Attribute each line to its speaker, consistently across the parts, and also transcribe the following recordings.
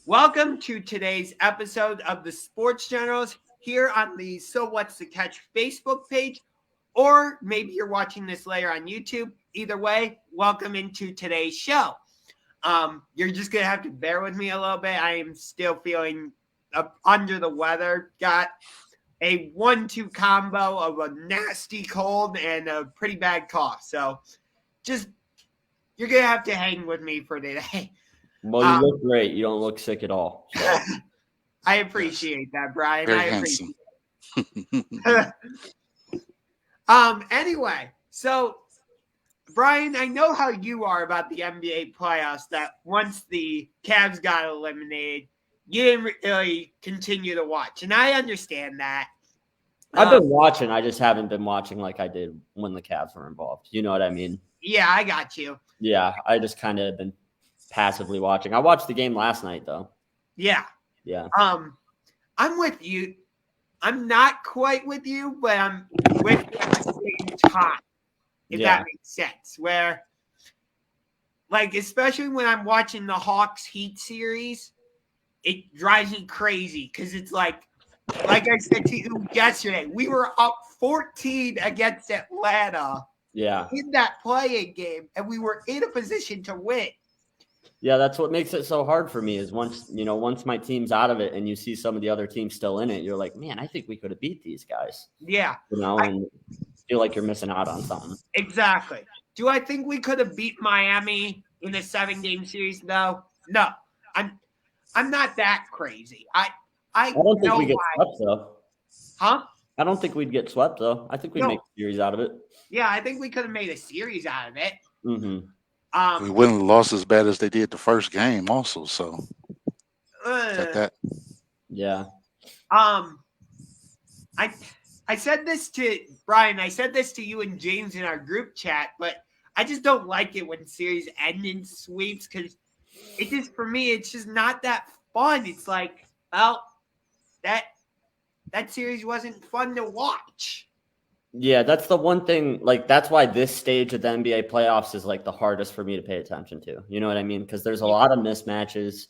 Speaker 1: Welcome to today's episode of the Sports Generals here on the So What's the Catch Facebook page, or maybe you're watching this later on YouTube. Either way, welcome into today's show. You're just going to have to bear with me a little bit. I am still feeling under the weather. Got a 1-2 combo of a nasty cold and a pretty bad cough. So just, you're going to have to hang with me for today.
Speaker 2: Well, you look great. You don't look sick at all. So.
Speaker 1: I appreciate that, Bryan.
Speaker 3: Very
Speaker 1: I
Speaker 3: handsome.
Speaker 1: appreciate it. Anyway, so Bryan, I know how you are about the NBA playoffs, that once the Cavs got eliminated, you didn't really continue to watch. And I understand that.
Speaker 2: I've been watching. I just haven't been watching like I did when the Cavs were involved. You know what I mean?
Speaker 1: Yeah, I got you.
Speaker 2: Yeah, I just kind of been passively watching. I watched the game last night, though.
Speaker 1: Yeah.
Speaker 2: Yeah.
Speaker 1: I'm with you. I'm not quite with you, but I'm with you at the same time, if that makes sense. Where, like, especially when I'm watching the Hawks Heat series, it drives me crazy because it's like I said to you yesterday, we were up 14 against Atlanta in that play-in game, and we were in a position to win.
Speaker 2: Yeah, that's what makes it so hard for me is once my team's out of it and you see some of the other teams still in it, you're like, man, I think we could have beat these guys.
Speaker 1: Yeah.
Speaker 2: And feel like you're missing out on something.
Speaker 1: Exactly. Do I think we could have beat Miami in a 7-game series, though? No. I'm not that crazy. I
Speaker 2: don't think we get swept, though.
Speaker 1: Huh?
Speaker 2: I don't think we'd get swept, though. I think we'd make a series out of it.
Speaker 1: Yeah, I think we could have made a series out of it.
Speaker 2: Mm-hmm.
Speaker 3: We wouldn't have lost as bad as they did the first game also, so that.
Speaker 2: Yeah.
Speaker 1: I said this to Bryan, I said this to you and James in our group chat, but I just don't like it when series end in sweeps because it just, for me, it's just not that fun. It's like, well, that series wasn't fun to watch.
Speaker 2: Yeah, that's the one thing, like, that's why this stage of the NBA playoffs is, like, the hardest for me to pay attention to. You know what I mean? Because there's a lot of mismatches.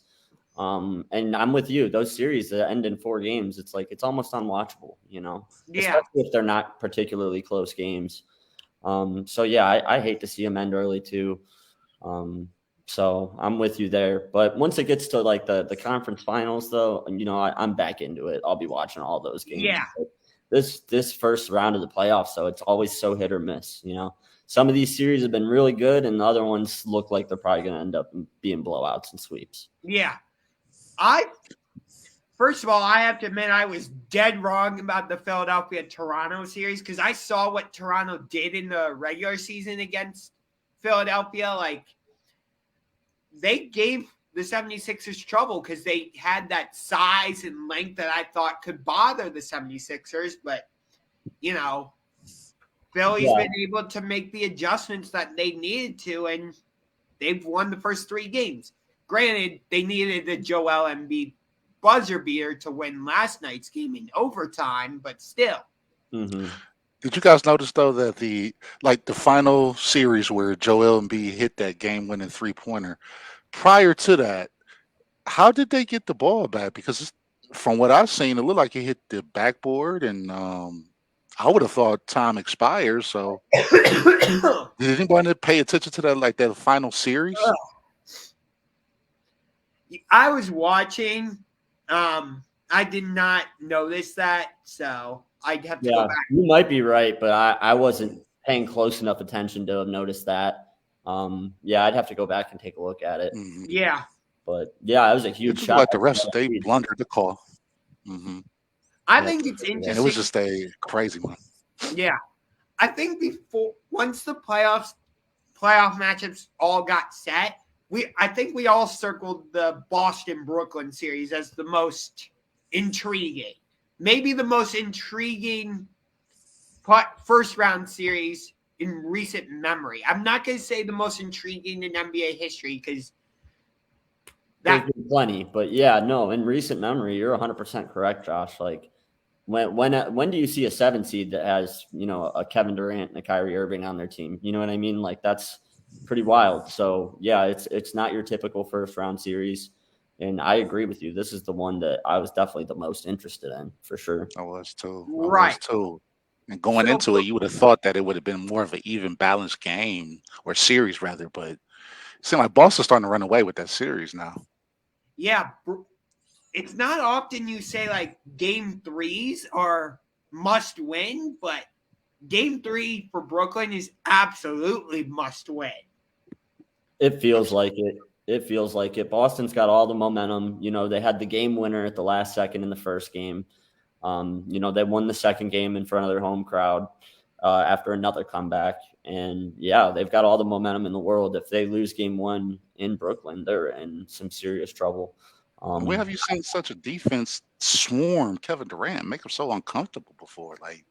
Speaker 2: And I'm with you. Those series that end in 4 games, it's like, it's almost unwatchable, you know?
Speaker 1: Yeah.
Speaker 2: Especially if they're not particularly close games. So, yeah, I hate to see them end early, too. So I'm with you there. But once it gets to, like, the conference finals, though, you know, I'm back into it. I'll be watching all those games.
Speaker 1: Yeah.
Speaker 2: But this first round of the playoffs, so it's always so hit or miss, you know. Some of these series have been really good, and the other ones look like they're probably going to end up being blowouts and sweeps.
Speaker 1: Yeah. First of all, I have to admit I was dead wrong about the Philadelphia-Toronto series because I saw what Toronto did in the regular season against Philadelphia. Like, they gave the 76ers trouble because they had that size and length that I thought could bother the 76ers. But, you know, Philly's been able to make the adjustments that they needed to, and they've won the first 3 games. Granted, they needed the Joel Embiid buzzer beater to win last night's game in overtime, but still.
Speaker 2: Mm-hmm.
Speaker 3: Did you guys notice, though, that the final series where Joel Embiid hit that game-winning 3-pointer, prior to that, how did they get the ball back? Because from what I've seen, it looked like he hit the backboard, and I would have thought time expires. So, did anybody pay attention to that, like that final series?
Speaker 1: I was watching. I did not notice that, so I'd have to go back.
Speaker 2: You might be right, but I wasn't paying close enough attention to have noticed that. I'd have to go back and take a look at it.
Speaker 3: Mm-hmm.
Speaker 1: Yeah.
Speaker 2: But, yeah, it was a huge shot.
Speaker 3: Like the rest, they blundered the call. Mm-hmm.
Speaker 1: I think it's interesting.
Speaker 3: And it was just a crazy one.
Speaker 1: Yeah. I think once the playoff matchups all got set, I think we all circled the Boston-Brooklyn series as the most intriguing. Maybe the most intriguing first-round series in recent memory. I'm not going to say the most intriguing in NBA history because
Speaker 2: there's been plenty. But, yeah, no, in recent memory, you're 100% correct, Josh. Like, when do you see a 7 seed that has, you know, a Kevin Durant and a Kyrie Irving on their team? You know what I mean? Like, that's pretty wild. So, yeah, it's not your typical first-round series. And I agree with you. This is the one that I was definitely the most interested in, for sure.
Speaker 3: I was too.
Speaker 1: Right.
Speaker 3: And going
Speaker 1: So,
Speaker 3: into it, you would have thought that it would have been more of an even balanced game or series rather, but it seemed like Boston's starting to run away with that series now.
Speaker 1: yeah, it's not often you say like game threes are must win, but game 3 for Brooklyn is absolutely must win.
Speaker 2: It feels like it. It feels like it. Boston's got all the momentum. You know, they had the game winner at the last second in the first game. You know, they won the second game in front of their home crowd after another comeback. And yeah, they've got all the momentum in the world. If they lose game 1 in Brooklyn, they're in some serious trouble.
Speaker 3: Where have you seen such a defense swarm Kevin Durant, make him so uncomfortable before? Like,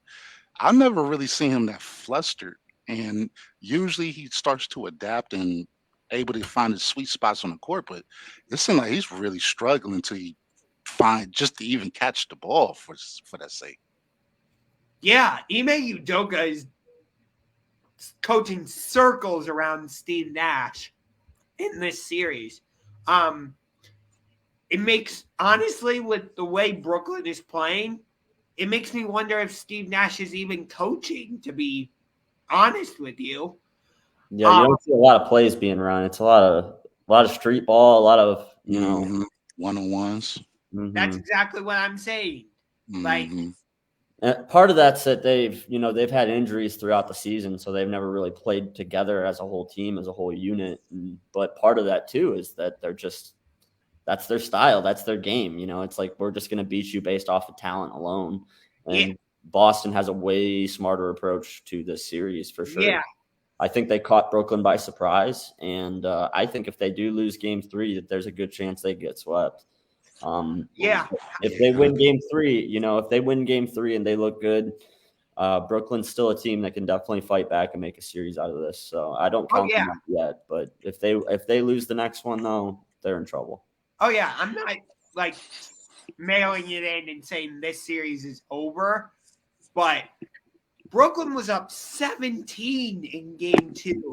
Speaker 3: I've never really seen him that flustered. And usually he starts to adapt and able to find his sweet spots on the court, but it seems like he's really struggling to find just to even catch the ball for that sake.
Speaker 1: Yeah, Ime Udoka is coaching circles around Steve Nash in this series. It makes, honestly, with the way Brooklyn is playing, it makes me wonder if Steve Nash is even coaching, to be honest with you.
Speaker 2: Yeah, you don't see a lot of plays being run. It's a lot of street ball, a lot of, you know,
Speaker 3: one-on-ones.
Speaker 1: That's exactly what I'm saying. Like,
Speaker 2: part of that's that they've had injuries throughout the season, so they've never really played together as a whole team, as a whole unit. But part of that too is that that's their style, that's their game. You know, it's like we're just going to beat you based off of talent alone. And Boston has a way smarter approach to this series for sure.
Speaker 1: Yeah.
Speaker 2: I think they caught Brooklyn by surprise, and I think if they do lose game 3, that there's a good chance they get swept. If they win game 3, if they win game 3 and they look good, Brooklyn's still a team that can definitely fight back and make a series out of this. So I don't count them out yet, but if they lose the next one, though, they're in trouble.
Speaker 1: Oh yeah, I'm not like mailing it in and saying this series is over, but Brooklyn was up 17 in game 2.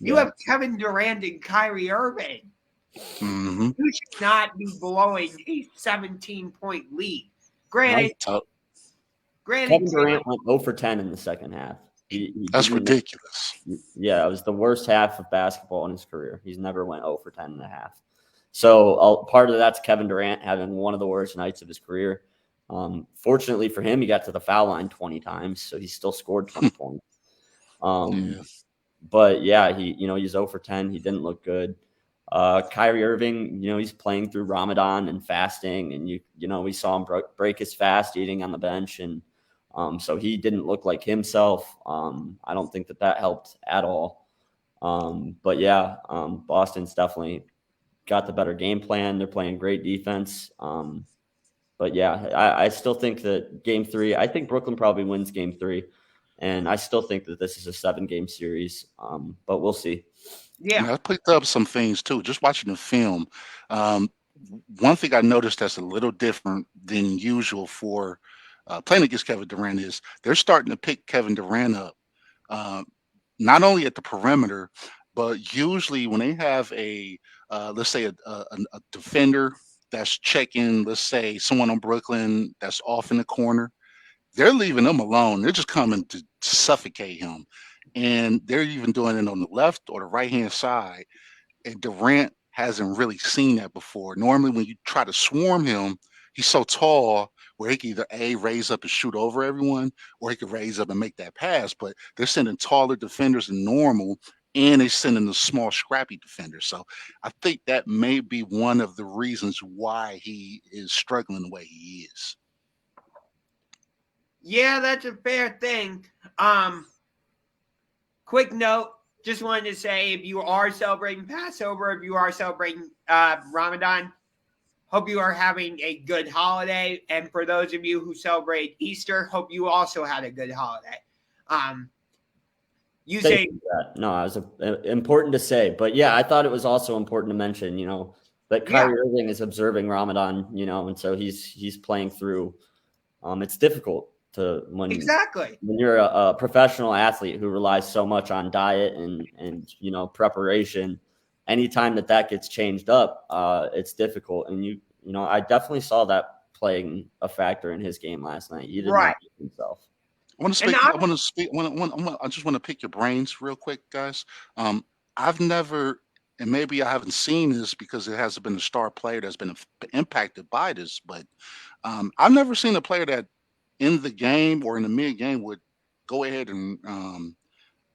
Speaker 1: You have Kevin Durant and Kyrie Irving. You should not be blowing a 17-point lead. Granted,
Speaker 2: Kevin Durant went 0 for 10 in the second half.
Speaker 3: That's ridiculous.
Speaker 2: Yeah, it was the worst half of basketball in his career. He's never went 0 for 10 and a half. So part of that's Kevin Durant having one of the worst nights of his career. Fortunately for him, he got to the foul line 20 times, so he still scored 20 points. But yeah, he's 0 for 10. He didn't look good. Kyrie Irving, he's playing through Ramadan and fasting, and we saw him break his fast eating on the bench, and so he didn't look like himself. I don't think that helped at all. But yeah, Boston's definitely got the better game plan. They're playing great defense. But yeah, I still think that game 3, I think Brooklyn probably wins game 3. And I still think that this is a 7-game series. But we'll see.
Speaker 3: Yeah, I picked up some things too. Just watching the film. One thing I noticed that's a little different than usual for playing against Kevin Durant is they're starting to pick Kevin Durant up, not only at the perimeter, but usually when they have let's say a defender that's checking, let's say someone on Brooklyn that's off in the corner, they're leaving them alone. They're just coming to suffocate him. And they're even doing it on the left or the right-hand side. And Durant hasn't really seen that before. Normally, when you try to swarm him, he's so tall where he can either raise up and shoot over everyone, or he could raise up and make that pass. But they're sending taller defenders than normal, and they're sending the small, scrappy defenders. So I think that may be one of the reasons why he is struggling the way he is.
Speaker 1: Yeah, that's a fair thing. Quick note, just wanted to say if you are celebrating Passover, if you are celebrating Ramadan, hope you are having a good holiday. And for those of you who celebrate Easter, hope you also had a good holiday.
Speaker 2: No, it was important to say. But yeah, I thought it was also important to mention, that Kyrie Irving is observing Ramadan, and so he's playing through. It's difficult when you're a professional athlete who relies so much on diet and preparation. anytime that gets changed up, it's difficult. And you know, I definitely saw that playing a factor in his game last night. He did not beat himself.
Speaker 3: I just want to pick your brains real quick, guys. I've never, and maybe I haven't seen this because it hasn't been a star player that's been impacted by this, but I've never seen a player that in the game or in the mid game would go ahead and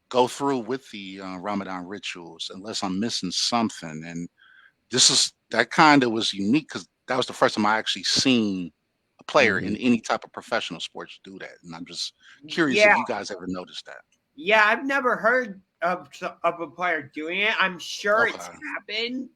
Speaker 3: go through with the Ramadan rituals unless I'm missing something. And that kind of was unique because that was the first time I actually seen a player in any type of professional sports do that. And I'm just curious if you guys ever noticed that.
Speaker 1: Yeah, I've never heard of a player doing it. I'm sure it's happened.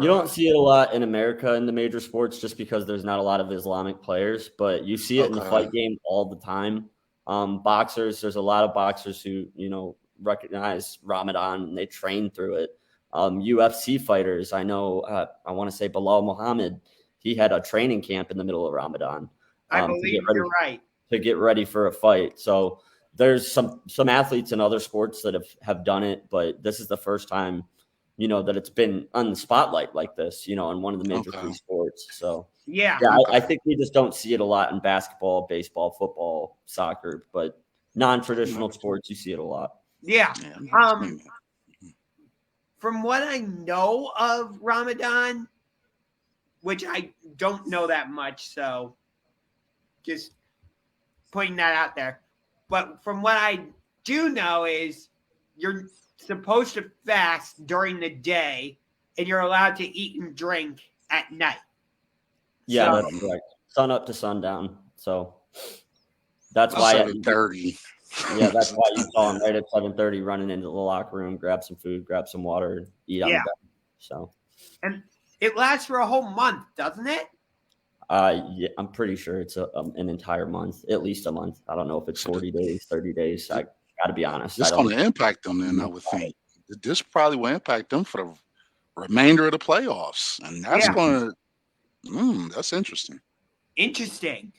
Speaker 2: You don't see it a lot in America in the major sports just because there's not a lot of Islamic players, but you see it in the fight game all the time. Boxers, there's a lot of boxers who, you know, recognize Ramadan and they train through it. UFC fighters, I know, I want to say Bilal Muhammad, he had a training camp in the middle of Ramadan.
Speaker 1: I believe you're right.
Speaker 2: To get ready for a fight. So there's some athletes in other sports that have done it, but this is the first time, you know, that it's been on the spotlight like this, you know, in one of the major three sports. So I think we just don't see it a lot in basketball, baseball, football, soccer, but non-traditional sports, you see it a lot.
Speaker 1: Yeah. From what I know of Ramadan, which I don't know that much, so just putting that out there. But from what I do know is you're supposed to fast during the day and you're allowed to eat and drink at night.
Speaker 2: Yeah, that's correct. Sun up to sundown. So that's why
Speaker 3: 7:30.
Speaker 2: Yeah, that's why you saw him right at 7:30 running into the locker room, grab some food, grab some water, eat on the bed. So,
Speaker 1: and it lasts for a whole month, doesn't it?
Speaker 2: Yeah, I'm pretty sure it's an entire month, at least a month. I don't know if it's 40 days, 30 days. I got to be honest.
Speaker 3: It's going to impact them then, I would think. This probably will impact them for the remainder of the playoffs. And that's going to, that's interesting.
Speaker 1: Interesting.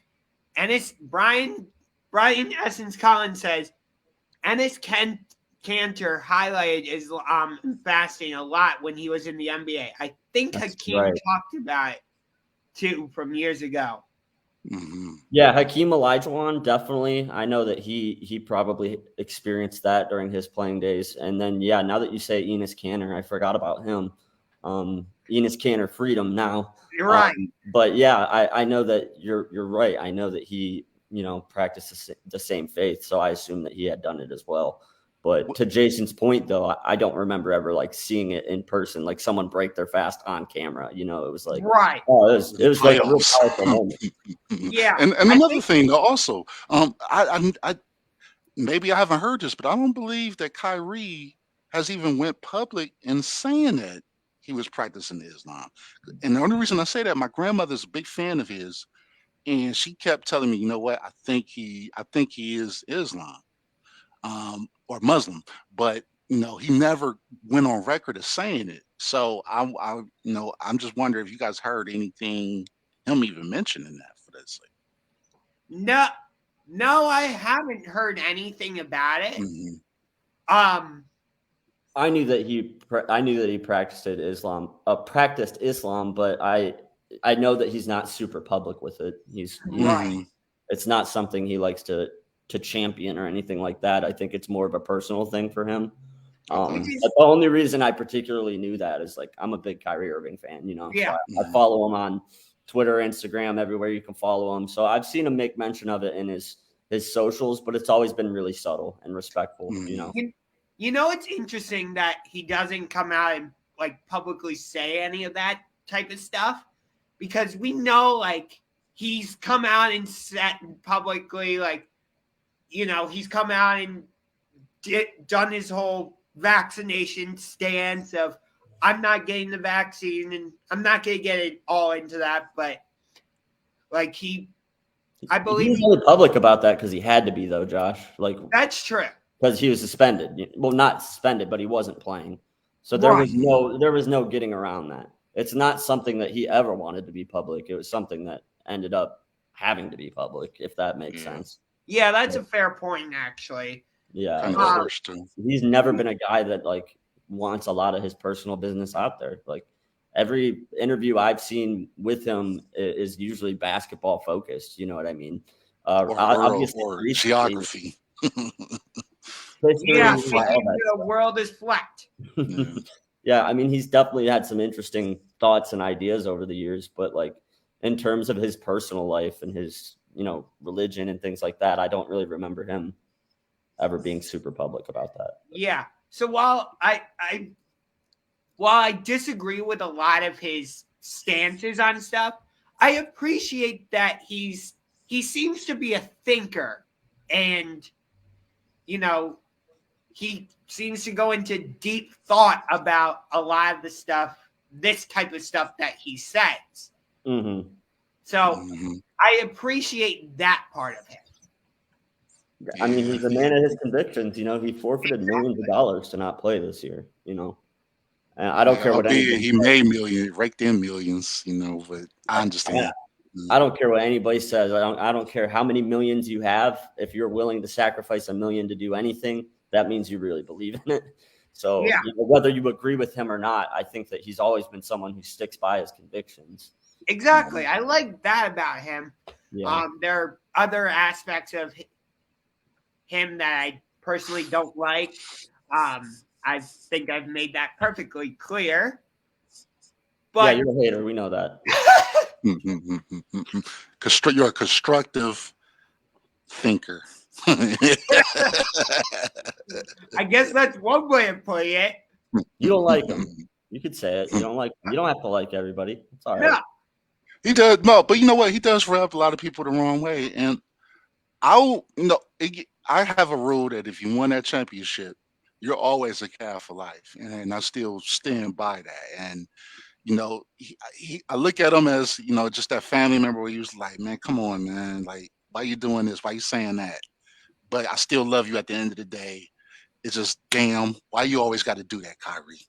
Speaker 1: And it's Bryan Essence Collins says, Enes Kanter highlighted his fasting a lot when he was in the NBA. I think Hakeem talked about it too from years ago.
Speaker 2: Mm-hmm. Yeah, Hakeem Olajuwon, definitely. I know that he probably experienced that during his playing days. And then, now that you say Enes Kanter, I forgot about him. Enes Kanter freedom now.
Speaker 1: You're right.
Speaker 2: But I know that you're right. I know that he, practiced the same faith. So I assume that he had done it as well. But to Jason's point, though, I don't remember ever seeing it in person, like someone break their fast on camera. It was like, oh, it was like a real powerful moment.
Speaker 1: Yeah.
Speaker 3: And another thing, though, also, I maybe I haven't heard this, but I don't believe that Kyrie has even went public in saying that he was practicing Islam. And the only reason I say that, my grandmother's a big fan of his, and she kept telling me, you know what, I think he is Islam. Or Muslim, but he never went on record as saying it. So I'm just wondering if you guys heard anything him even mentioning that for this.
Speaker 1: No, I haven't heard anything about it.
Speaker 3: Mm-hmm.
Speaker 2: I knew that he practiced Islam, but I know that he's not super public with it. He's
Speaker 1: right.
Speaker 2: It's not something he likes to champion or anything like that. I think it's more of a personal thing for him. The only reason I particularly knew that is I'm a big Kyrie Irving fan,
Speaker 1: Yeah.
Speaker 2: So I follow him on Twitter, Instagram, everywhere you can follow him. So I've seen him make mention of it in his socials, but it's always been really subtle and respectful,
Speaker 1: It's interesting that he doesn't come out and publicly say any of that type of stuff, because we know he's come out and said publicly he's come out and done his whole vaccination stance of I'm not getting the vaccine and I'm not going to get it all into that. But I believe
Speaker 2: he was really public about that because he had to be, though, Josh.
Speaker 1: That's true.
Speaker 2: Because he was suspended. Well, not suspended, but he wasn't playing. So there was no getting around that. It's not something that he ever wanted to be public. It was something that ended up having to be public, if that makes sense.
Speaker 1: Yeah, that's a fair point, actually.
Speaker 2: Yeah. He's never been a guy that wants a lot of his personal business out there. Like every interview I've seen with him is usually basketball focused. You know what I mean?
Speaker 3: or world
Speaker 2: Obviously,
Speaker 3: or
Speaker 2: recently,
Speaker 3: geography.
Speaker 1: Yeah,
Speaker 2: history, all
Speaker 1: maybe the world is flat.
Speaker 3: Yeah.
Speaker 2: Yeah, I mean, he's definitely had some interesting thoughts and ideas over the years, but like in terms of his personal life and his, religion and things like that, I don't really remember him ever being super public about that.
Speaker 1: Yeah. So while I disagree with a lot of his stances on stuff, I appreciate that he seems to be a thinker, and he seems to go into deep thought about a lot of the stuff, this type of stuff that he says.
Speaker 2: Mm-hmm.
Speaker 1: So I appreciate that part of him.
Speaker 2: I mean, he's a man of his convictions. He forfeited millions of dollars to not play this year. And I don't care what anybody
Speaker 3: he made millions, raked in millions, but I understand.
Speaker 2: I don't care what anybody says. I don't care how many millions you have. If you're willing to sacrifice $1 million to do anything, that means you really believe in it. So
Speaker 1: Yeah.
Speaker 2: whether you agree with him or not, I think that he's always been someone who sticks by his convictions.
Speaker 1: Exactly. I like that about him.
Speaker 2: Yeah.
Speaker 1: There are other aspects of him that I personally don't like. I think I've made that perfectly clear. But
Speaker 2: yeah, you're a hater. We know that.
Speaker 3: You're a constructive thinker.
Speaker 1: I guess that's one way of putting it.
Speaker 2: You don't like him. You could say it. You don't have to like everybody. It's all right.
Speaker 1: No.
Speaker 3: He does but you know what? He does rub a lot of people the wrong way. And I have a rule that if you won that championship, you're always a Cal for life, and I still stand by that. And I look at him as just that family member where he was like, man, come on, man, like, why you doing this? Why you saying that? But I still love you at the end of the day. It's just, damn, why you always got to do that, Kyrie?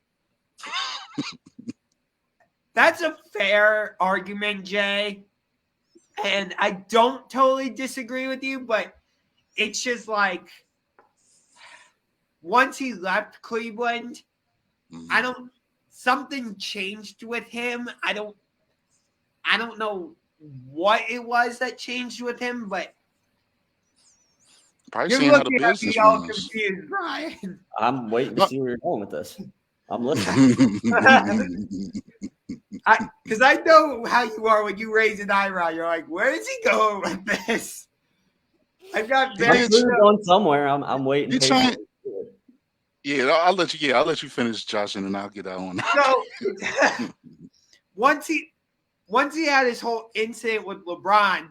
Speaker 1: That's a fair argument, Jay. And I don't totally disagree with you, but it's just like once he left Cleveland, something changed with him. I don't know what it was that changed with him, but
Speaker 3: Probably
Speaker 1: you're
Speaker 3: seeing how the
Speaker 1: looking at
Speaker 3: business
Speaker 1: me all
Speaker 3: runs.
Speaker 1: confused, Bryan.
Speaker 2: I'm waiting to see where you're going with this. I'm listening.
Speaker 1: Because I know how you are when you raise an eyebrow. You're like, where is he going with this? I'm not very
Speaker 2: sure. Going somewhere. I'm waiting.
Speaker 3: Yeah, I'll let you finish, Josh, and then I'll get out on.
Speaker 1: So once he had his whole incident with LeBron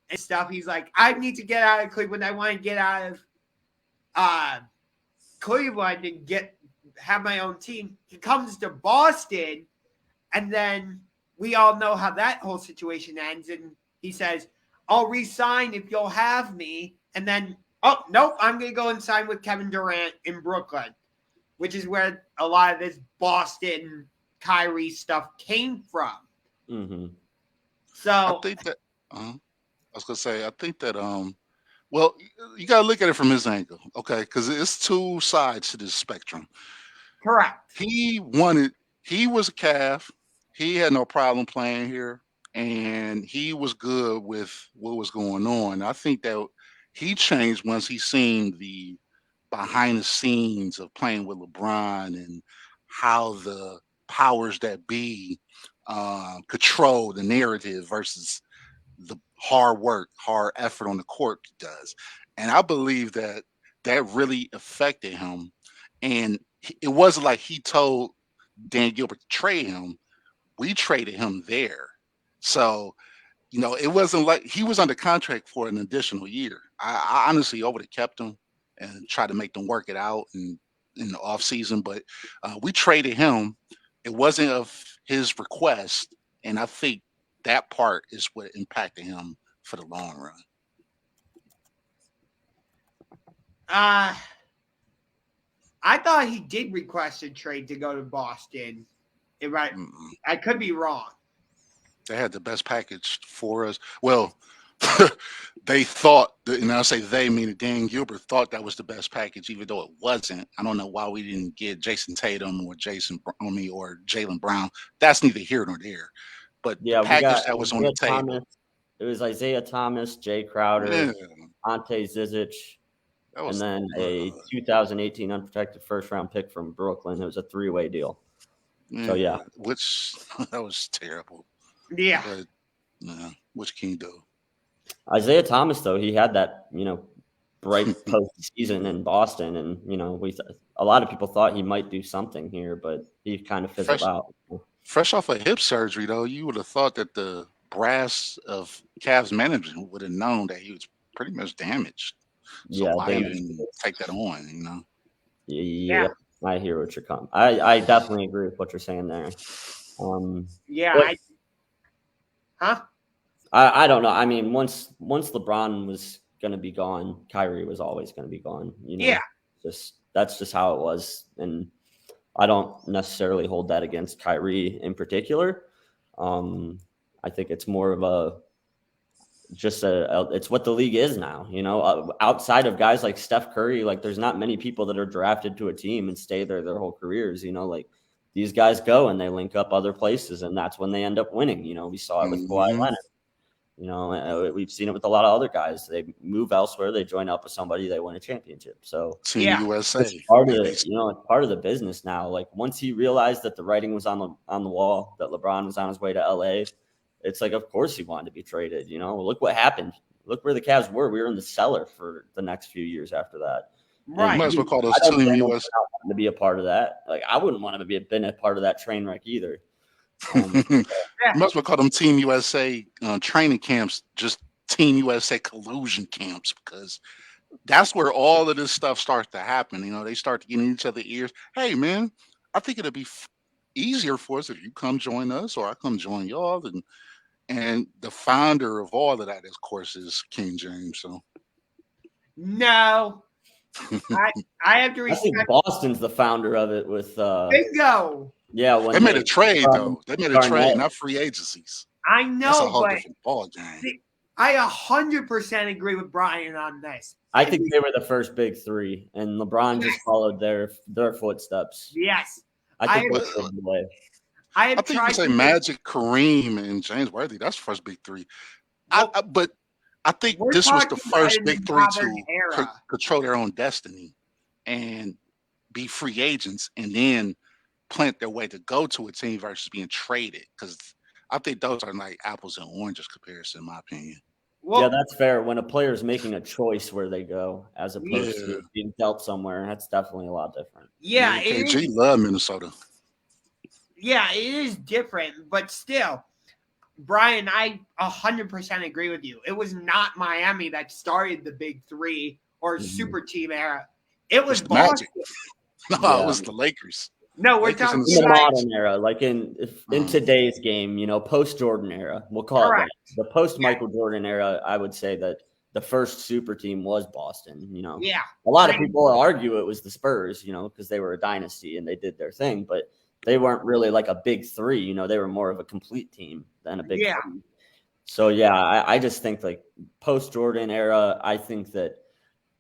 Speaker 1: and stuff, he's like, I need to get out of Cleveland. I want to get out of Cleveland and have my own team. He comes to Boston, and then we all know how that whole situation ends. And he says, I'll resign if you'll have me. And then, oh, nope, I'm going to go and sign with Kevin Durant in Brooklyn, which is where a lot of this Boston Kyrie stuff came from.
Speaker 2: Mm-hmm.
Speaker 1: So
Speaker 3: I think that I was going to say, I think that well, you got to look at it from his angle, okay? Because it's two sides to this spectrum.
Speaker 1: correct.
Speaker 3: He was a calf. He had no problem playing here, and he was good with what was going on. I think that he changed once he seen the behind the scenes of playing with LeBron and how the powers that be control the narrative versus the hard work, hard effort on the court does. And I believe that really affected him. And it wasn't like he told Dan Gilbert to trade him. We traded him there. So, it wasn't like he was under contract for an additional year. I honestly, I would have kept him and tried to make them work it out in the off season. But we traded him. It wasn't of his request. And I think that part is what impacted him for the long run.
Speaker 1: I thought he did request a trade to go to Boston. Right? I could be wrong.
Speaker 3: They had the best package for us. Well, they thought, and I'll say they, meaning Dan Gilbert, thought that was the best package, even though it wasn't. I don't know why we didn't get Jason Tatum or or Jaylen Brown. That's neither here nor there. But the
Speaker 2: Yeah, we
Speaker 3: package
Speaker 2: got
Speaker 3: that was on the
Speaker 2: Isaiah
Speaker 3: table,
Speaker 2: Thomas. It was Isaiah Thomas, Jay Crowder,
Speaker 3: yeah,
Speaker 2: Ante Zizic,
Speaker 3: that
Speaker 2: and
Speaker 3: was
Speaker 2: then a 2018 unprotected first-round pick from Brooklyn. It was a three-way deal. So, yeah.
Speaker 3: which that was terrible.
Speaker 1: Yeah.
Speaker 3: But which can you do?
Speaker 2: Isaiah Thomas, though, he had that, bright postseason in Boston, and a lot of people thought he might do something here, but he kind of fizzled out.
Speaker 3: Fresh off of hip surgery, though, you would have thought that the brass of Cavs management would have known that he was pretty much damaged. So
Speaker 2: Yeah,
Speaker 3: why even take that on?
Speaker 2: Yeah, I hear what you're coming. I definitely agree with what you're saying there. I don't know. I mean, once LeBron was going to be gone, Kyrie was always going to be gone. That's just how it was, and I don't necessarily hold that against Kyrie in particular. I think it's more of it's what the league is now. Outside of guys like Steph Curry, like there's not many people that are drafted to a team and stay there their whole careers. Like these guys go and they link up other places, and that's when they end up winning. We saw it with Kawhi Leonard. We've seen it with a lot of other guys. They move elsewhere, they join up with somebody, they win a championship. So
Speaker 3: Team USA,
Speaker 2: it's part of it's part of the business now. Like once he realized that the writing was on the wall, that LeBron was on his way to LA, it's like of course he wanted to be traded. Look what happened. Look where the Cavs were. We were in the cellar for the next few years after that.
Speaker 1: Right.
Speaker 3: Might as well call those Team USA
Speaker 2: to be a part of that. Like I wouldn't want to been a part of that train wreck either.
Speaker 3: Might as well call them Team USA training camps, just Team USA collusion camps, because that's where all of this stuff starts to happen. They start to get in each other's ears. Hey, man, I think it'll be easier for us if you come join us, or I come join y'all. And the founder of all of that, of course, is King James. So
Speaker 1: no, I have to respect.
Speaker 2: I think Boston's the founder of it with
Speaker 1: bingo.
Speaker 2: Yeah, when
Speaker 3: they made a trade though. They made a trade, not free agencies.
Speaker 1: I know,
Speaker 3: that's a whole
Speaker 1: but
Speaker 3: different ball game.
Speaker 1: I 100% agree with Bryan on this.
Speaker 2: I think they were the first big three, and LeBron just followed their footsteps.
Speaker 1: Yes,
Speaker 2: I think that's the way.
Speaker 1: I
Speaker 3: think you say Magic, Kareem, and James Worthy. That's the first big three. But I think this was the first big three to control their own destiny and be free agents, and then plant their way to go to a team versus being traded. Because I think those are like apples and oranges comparison, in my opinion.
Speaker 2: Well, yeah, that's fair. When a player is making a choice where they go, as opposed to being dealt somewhere, that's definitely a lot different.
Speaker 1: Yeah,
Speaker 3: KG love Minnesota.
Speaker 1: Yeah, it is different, but still, Bryan, I 100% agree with you. It was not Miami that started the big three or super team era. It was Boston.
Speaker 3: No, it was the Lakers.
Speaker 1: No, we're talking
Speaker 2: in the modern era, like in today's game, post Jordan era. We'll call it that. The post Michael Jordan era. I would say that the first super team was Boston. A lot of people argue it was the Spurs, because they were a dynasty and they did their thing, but they weren't really like a big three. They were more of a complete team than a big three. So I just think like post Jordan era. I think that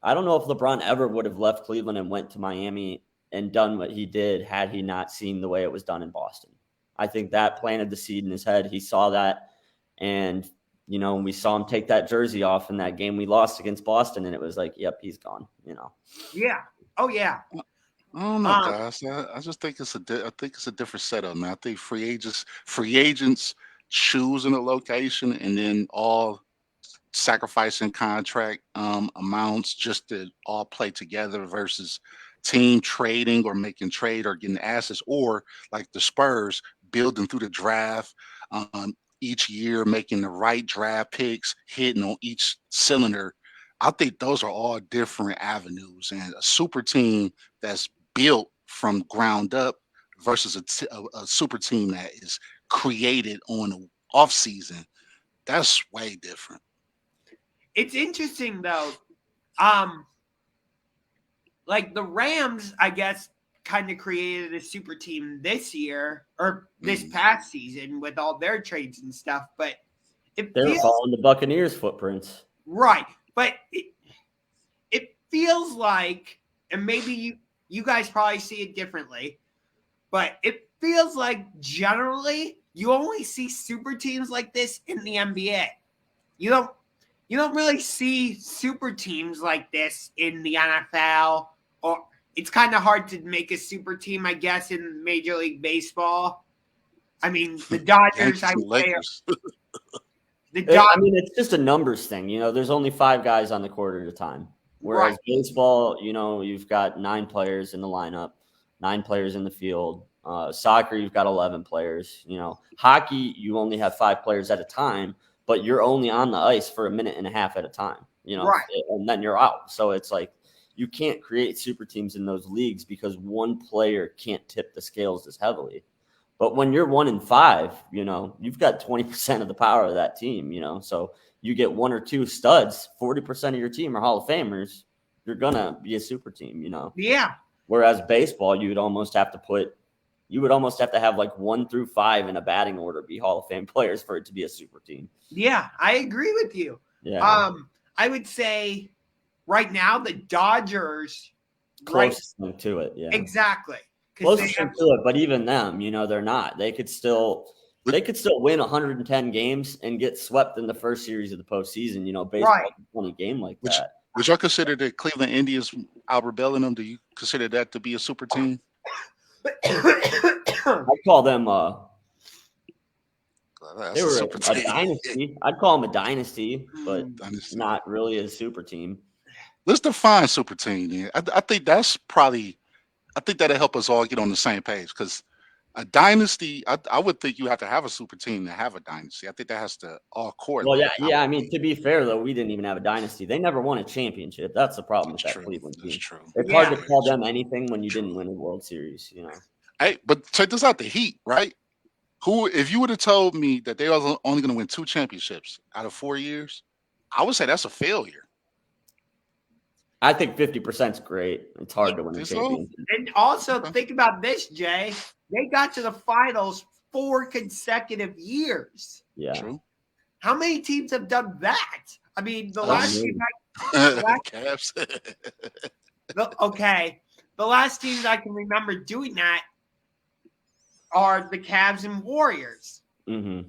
Speaker 2: I don't know if LeBron ever would have left Cleveland and went to Miami and done what he did had he not seen the way it was done in Boston. I think that planted the seed in his head. He saw that, and we saw him take that jersey off in that game we lost against Boston, and it was like, yep, he's gone.
Speaker 1: Yeah. Oh yeah.
Speaker 3: I don't know, guys. I just think it's a different setup, man. I think free agents choosing a location and then all sacrificing contract amounts just to all play together versus team trading or making trade or getting assets, or like the Spurs building through the draft each year, making the right draft picks, hitting on each cylinder. I think those are all different avenues, and a super team that's built from ground up versus a super team that is created on the off season, that's way different.
Speaker 1: It's interesting though. Like the Rams, I guess, kind of created a super team this year or this past season with all their trades and stuff. But it
Speaker 2: They're
Speaker 1: feels
Speaker 2: following the Buccaneers' footprints.
Speaker 1: right, but it feels like, and maybe you guys probably see it differently, but it feels like generally you only see super teams like this in the NBA. You don't really see super teams like this in the NFL, or it's kind of hard to make a super team, I guess, in Major League Baseball. I mean, the Dodgers, I would say,
Speaker 2: I mean, it's just a numbers thing. There's only 5 guys on the court at a time. Whereas baseball, you've got 9 players in the lineup, 9 players in the field. Soccer, you've got 11 players. Hockey, you only have 5 players at a time, but you're only on the ice for a minute and a half at a time. And then you're out. So it's like you can't create super teams in those leagues because one player can't tip the scales as heavily. But when you're 1 in 5, you've got 20% of the power of that team, so you get 1 or 2 studs, 40% of your team are Hall of Famers, you're going to be a super team,
Speaker 1: Yeah.
Speaker 2: Whereas baseball, you would almost have to have like 1 through 5 in a batting order be Hall of Fame players for it to be a super team.
Speaker 1: Yeah, I agree with you.
Speaker 2: Yeah.
Speaker 1: I would say right now the Dodgers
Speaker 2: closest to it, yeah.
Speaker 1: Exactly.
Speaker 2: Closest to it, but even them, they're not. They could still win 110 games and get swept in the first series of the postseason. Baseball can win a game like that.
Speaker 3: Would y'all consider the Cleveland Indians outrebelling them? Do you consider that to be a super team?
Speaker 2: I'd call them they were a dynasty. I'd call them a dynasty, but not really a super team.
Speaker 3: Let's define super team. Then. I think that's probably. I think that'll help us all get on the same page because a dynasty, I would think you have to have a super team to have a dynasty. I think that has to all core.
Speaker 2: Well, yeah. I mean, to be fair, though, we didn't even have a dynasty. They never won a championship. That's the problem with that Cleveland team.
Speaker 3: That's true.
Speaker 2: It's hard to call them anything when you didn't win a World Series,
Speaker 3: Hey, but check this out: the Heat, right? If you would have told me that they were only going to win 2 championships out of 4 years, I would say that's a failure.
Speaker 2: I think 50% is great. It's hard to win a championship.
Speaker 1: And also think about this, Jay. They got to the finals 4 consecutive years.
Speaker 2: Yeah.
Speaker 3: True.
Speaker 1: How many teams have done that? I mean, the last team
Speaker 3: Cavs.
Speaker 1: The last teams I can remember doing that are the Cavs and Warriors.
Speaker 2: Mm-hmm.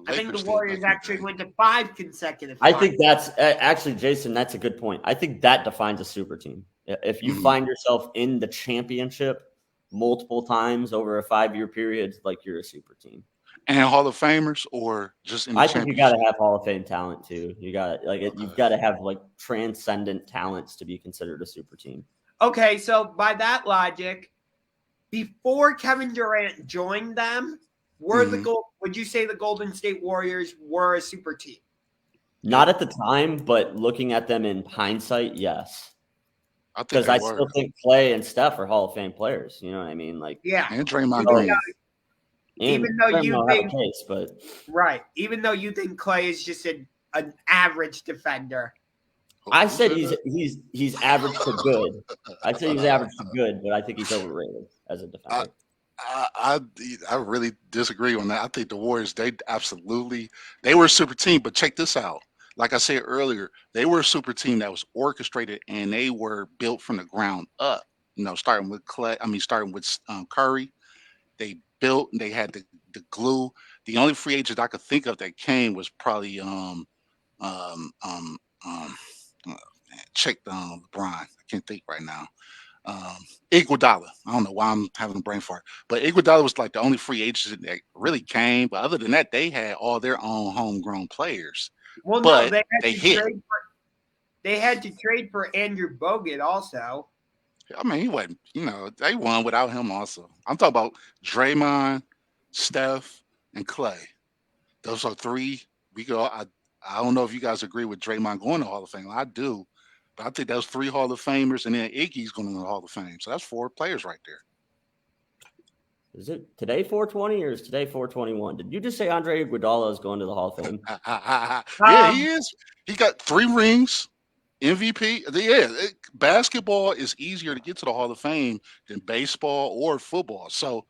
Speaker 1: I think the Warriors actually went to 5 consecutive finals.
Speaker 2: I think that's actually, Jason, that's a good point. I think that defines a super team. If you find yourself in the championship multiple times over a 5-year period, like you're a super team.
Speaker 3: And Hall of Famers, or just in the
Speaker 2: I think you got to have Hall of Fame talent too. You got you've got to have like transcendent talents to be considered a super team.
Speaker 1: Okay, so by that logic, before Kevin Durant joined them, would you say the Golden State Warriors were a super team?
Speaker 2: Not at the time, but looking at them in hindsight, yes. Because I still think Clay and Steph are Hall of Fame players. You know what I mean? Like,
Speaker 1: yeah,
Speaker 3: and Draymond Green.
Speaker 1: Even though you think even though you think Clay is just an average defender.
Speaker 2: I said he's average to good. I say he's average to good, but I think he's overrated as a defender.
Speaker 3: I really disagree on that. I think the Warriors, they were a super team, but check this out. Like I said earlier, they were a super team that was orchestrated and they were built from the ground up. Starting with Curry, they built and they had the glue. The only free agent I could think of that came was probably Bryan. I can't think right now. Iguodala. I don't know why I'm having a brain fart, but Iguodala was like the only free agent that really came. But other than that, they had all their own homegrown players.
Speaker 1: Well,
Speaker 3: but
Speaker 1: no, they had to trade for Andrew Bogut also.
Speaker 3: I mean, he wasn't. They won without him. Also, I'm talking about Draymond, Steph, and Clay. Those are 3. We go. I don't know if you guys agree with Draymond going to Hall of Fame. I do. I think that's 3 Hall of Famers, and then Iggy's going to the Hall of Fame. So that's 4 players right there.
Speaker 2: Is it today 420 or is today 421? Did you just say Andre Iguodala is going to the Hall of Fame?
Speaker 3: Yeah, he is. He got 3 rings, MVP. Yeah, basketball is easier to get to the Hall of Fame than baseball or football. So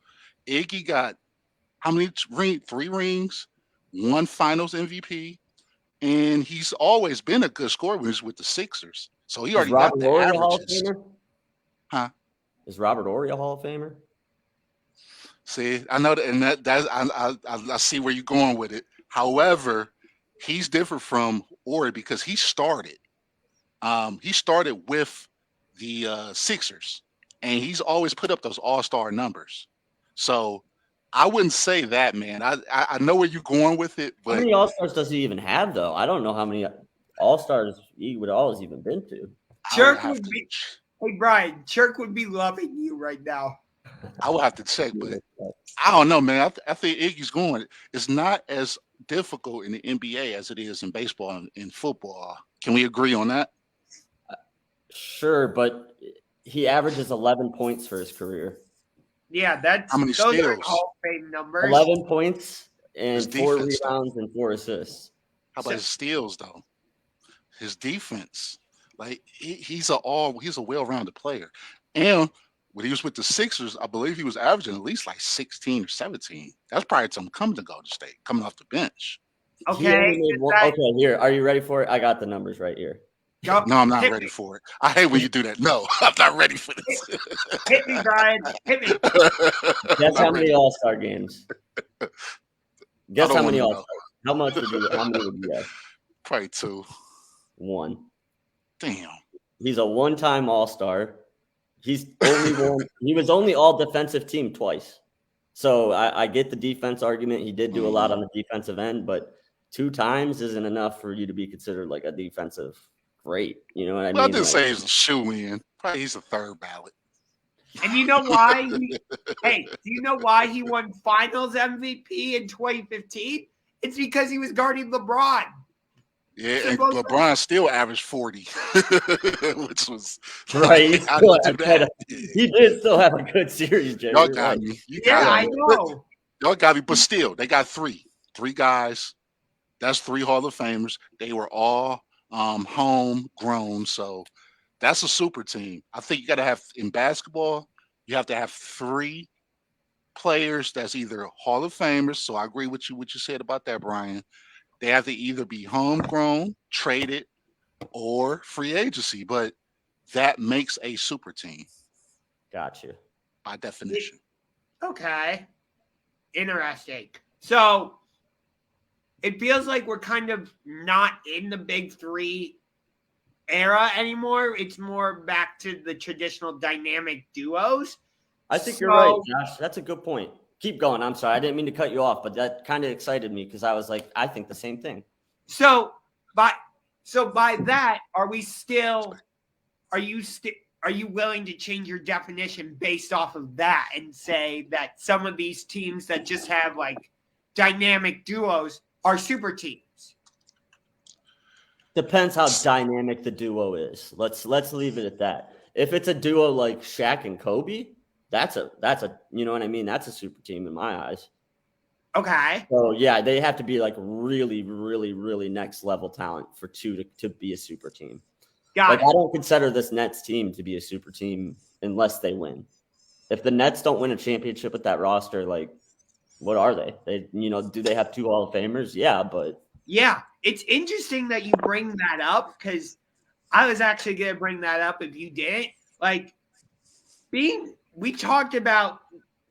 Speaker 3: Iggy got how many rings? 3 rings, 1 Finals MVP, and he's always been a good scorer when he's with the Sixers. So he
Speaker 2: Is
Speaker 3: already got
Speaker 2: Robert
Speaker 3: the
Speaker 2: Horry a Hall of
Speaker 3: averages.
Speaker 2: Famer?
Speaker 3: Huh?
Speaker 2: Is Robert Horry a Hall of Famer?
Speaker 3: See, I know that, and I see where you're going with it. However, he's different from Horry because he started. He started with the Sixers, and he's always put up those all-star numbers. So I wouldn't say that, man. I know where you're going with it,
Speaker 2: How
Speaker 3: but
Speaker 2: many All-Stars does he even have, though? I don't know how many All-Stars Iguodala has even been to.
Speaker 1: Chirk would be. Hey, Bryan, Chirk would be loving you right now.
Speaker 3: I will have to check, but I don't know, man. I think Iggy's going. It's not as difficult in the NBA as it is in baseball and in football. Can we agree on that?
Speaker 2: Sure, but he averages 11 points for his career.
Speaker 1: Yeah, that's
Speaker 3: How many
Speaker 1: those are
Speaker 3: steals?
Speaker 1: Hall of Fame numbers.
Speaker 2: 11 points and
Speaker 3: His
Speaker 2: 4
Speaker 3: defense, though.
Speaker 2: rebounds and 4 assists.
Speaker 3: How about his steals, though? His defense, like he's a well-rounded player. And when he was with the Sixers, I believe he was averaging at least like 16 or 17. That's prior to him coming to Golden State, coming off the bench.
Speaker 1: Okay.
Speaker 2: Okay, here. Are you ready for it? I got the numbers right here.
Speaker 3: No, I'm not ready for it. I hate when you do that. No, I'm not ready for this.
Speaker 1: Hit me, Bryan. Hit me.
Speaker 2: Guess how many All-Star games? Guess how many All-Stars? How many would you have?
Speaker 3: Probably 2.
Speaker 2: 1.
Speaker 3: Damn.
Speaker 2: He's a one-time All-Star. He was only all defensive team twice. So I get the defense argument. He did do a lot on the defensive end, but 2 times isn't enough for you to be considered like a defensive great. You know what I mean?
Speaker 3: I didn't say he's a shoe-in. Probably he's a 3rd ballot.
Speaker 1: And you know why? Do you know why he won Finals MVP in 2015? It's because he was guarding LeBron.
Speaker 3: Yeah, and LeBron still averaged 40, which was
Speaker 2: right. He did still have a good series, Jay.
Speaker 3: Y'all got me.
Speaker 1: I know.
Speaker 3: Y'all got me, but still, they got 3 guys. That's 3 Hall of Famers. They were all homegrown, so that's a super team. I think you got to have in basketball. You have to have 3 players that's either Hall of Famers. So I agree with you what you said about that, Bryan. They have to either be homegrown, traded, or free agency, but that makes a super team.
Speaker 2: Gotcha.
Speaker 3: By definition.
Speaker 1: Okay. Interesting. So it feels like we're kind of not in the big 3 era anymore. It's more back to the traditional dynamic duos.
Speaker 2: I think you're right, Josh. That's a good point. Keep going. I'm sorry. I didn't mean to cut you off, but that kind of excited me because I was like, I think the same thing.
Speaker 1: So by that, are you willing to change your definition based off of that and say that some of these teams that just have like dynamic duos are super teams?
Speaker 2: Depends how dynamic the duo is. Let's leave it at that. If it's a duo like Shaq and Kobe, that's a you know what I mean? That's a super team in my eyes.
Speaker 1: Okay.
Speaker 2: So yeah, they have to be like really, really, really next level talent for 2 to be a super team. I don't consider this Nets team to be a super team unless they win. If the Nets don't win a championship with that roster, like what are they? Do they have 2 Hall of Famers? Yeah, but
Speaker 1: yeah, it's interesting that you bring that up because I was actually going to bring that up if you didn't. Like we talked about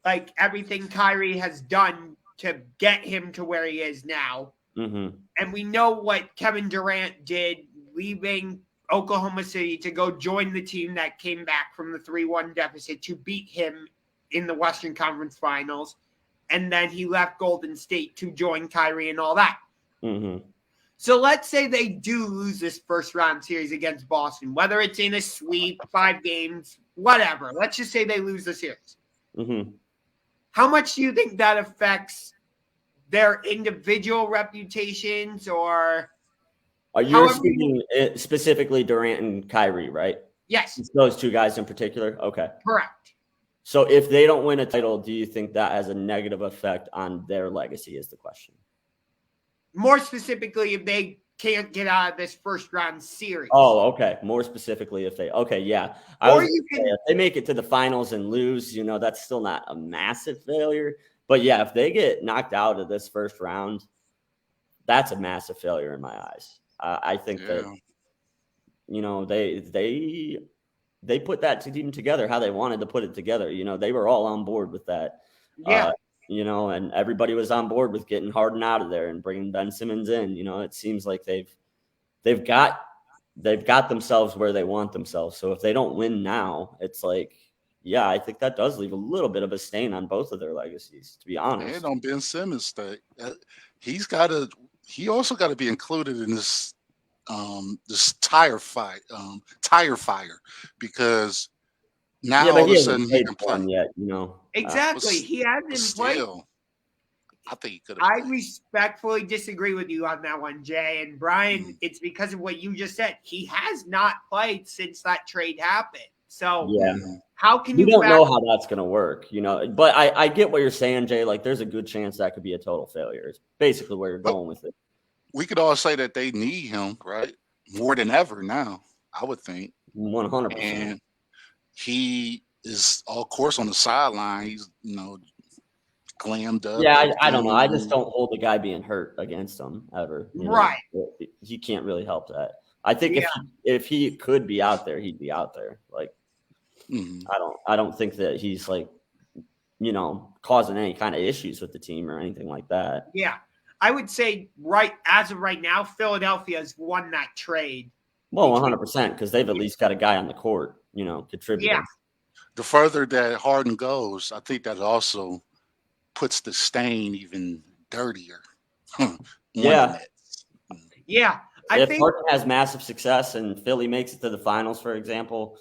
Speaker 1: like everything Kyrie has done to get him to where he is now.
Speaker 2: Mm-hmm.
Speaker 1: And we know what Kevin Durant did leaving Oklahoma City to go join the team that came back from the 3-1 deficit to beat him in the Western Conference Finals. And then he left Golden State to join Kyrie and all that.
Speaker 2: Mm-hmm.
Speaker 1: So let's say they do lose this first round series against Boston, whether it's in a sweep, 5 games, whatever. Let's just say they lose the series.
Speaker 2: Mm-hmm.
Speaker 1: How much do you think that affects their individual reputations or?
Speaker 2: Are you speaking specifically Durant and Kyrie, right?
Speaker 1: Yes.
Speaker 2: It's those 2 guys in particular? Okay.
Speaker 1: Correct.
Speaker 2: So if they don't win a title, do you think that has a negative effect on their legacy is the question?
Speaker 1: More specifically, if they can't get out of this first round series.
Speaker 2: Oh, okay. More specifically, if yeah. If they make it to the finals and lose, that's still not a massive failure. But yeah, if they get knocked out of this first round, that's a massive failure in my eyes. I think that, you know, they put that team together how they wanted to put it together. You know, they were all on board with that.
Speaker 1: Yeah.
Speaker 2: You know, and everybody was on board with getting Harden out of there and bringing Ben Simmons in. You know, it seems like they've got themselves where they want themselves. So if they don't win now, it's like, yeah, I think that does leave a little bit of a stain on both of their legacies, to be honest.
Speaker 3: And on Ben Simmons' thing, he also got to be included in this this tire fire, because now
Speaker 2: Yeah, but
Speaker 3: all of
Speaker 2: he
Speaker 3: a
Speaker 2: hasn't
Speaker 3: sudden he
Speaker 2: played
Speaker 3: can
Speaker 2: one
Speaker 3: play.
Speaker 2: yet, you know.
Speaker 1: Exactly.
Speaker 3: But
Speaker 1: He hasn't played.
Speaker 3: still, I think he could have
Speaker 1: I
Speaker 3: played.
Speaker 1: respectfully disagree with you on that one, Jay. And Bryan, it's because of what you just said. He has not played since that trade happened. So
Speaker 2: Yeah.
Speaker 1: how can
Speaker 2: You
Speaker 1: you
Speaker 2: don't know how that's going to work, you know. But I get what you're saying, Jay. Like, there's a good chance that could be a total failure. It's basically where you're going with it.
Speaker 3: We could all say that they need him, right? More than ever now, I would think.
Speaker 2: 100%.
Speaker 3: And he is, of course, on the sideline. He's, glammed up.
Speaker 2: Yeah, I don't know. I just don't hold the guy being hurt against him ever.
Speaker 1: Right.
Speaker 2: He can't really help that. I think if he could be out there, he'd be out there. Like, I don't think that he's like, you know, causing any kind of issues with the team or anything like that.
Speaker 1: Yeah. I would say as of right now, Philadelphia has won that trade.
Speaker 2: Well, 100%, because they've at least got a guy on the court, you know, contributing.
Speaker 1: Yeah.
Speaker 3: The further that Harden goes, I think that also puts the stain even dirtier.
Speaker 2: Yeah.
Speaker 1: Yeah.
Speaker 2: If Harden has massive success and Philly makes it to the finals, for example,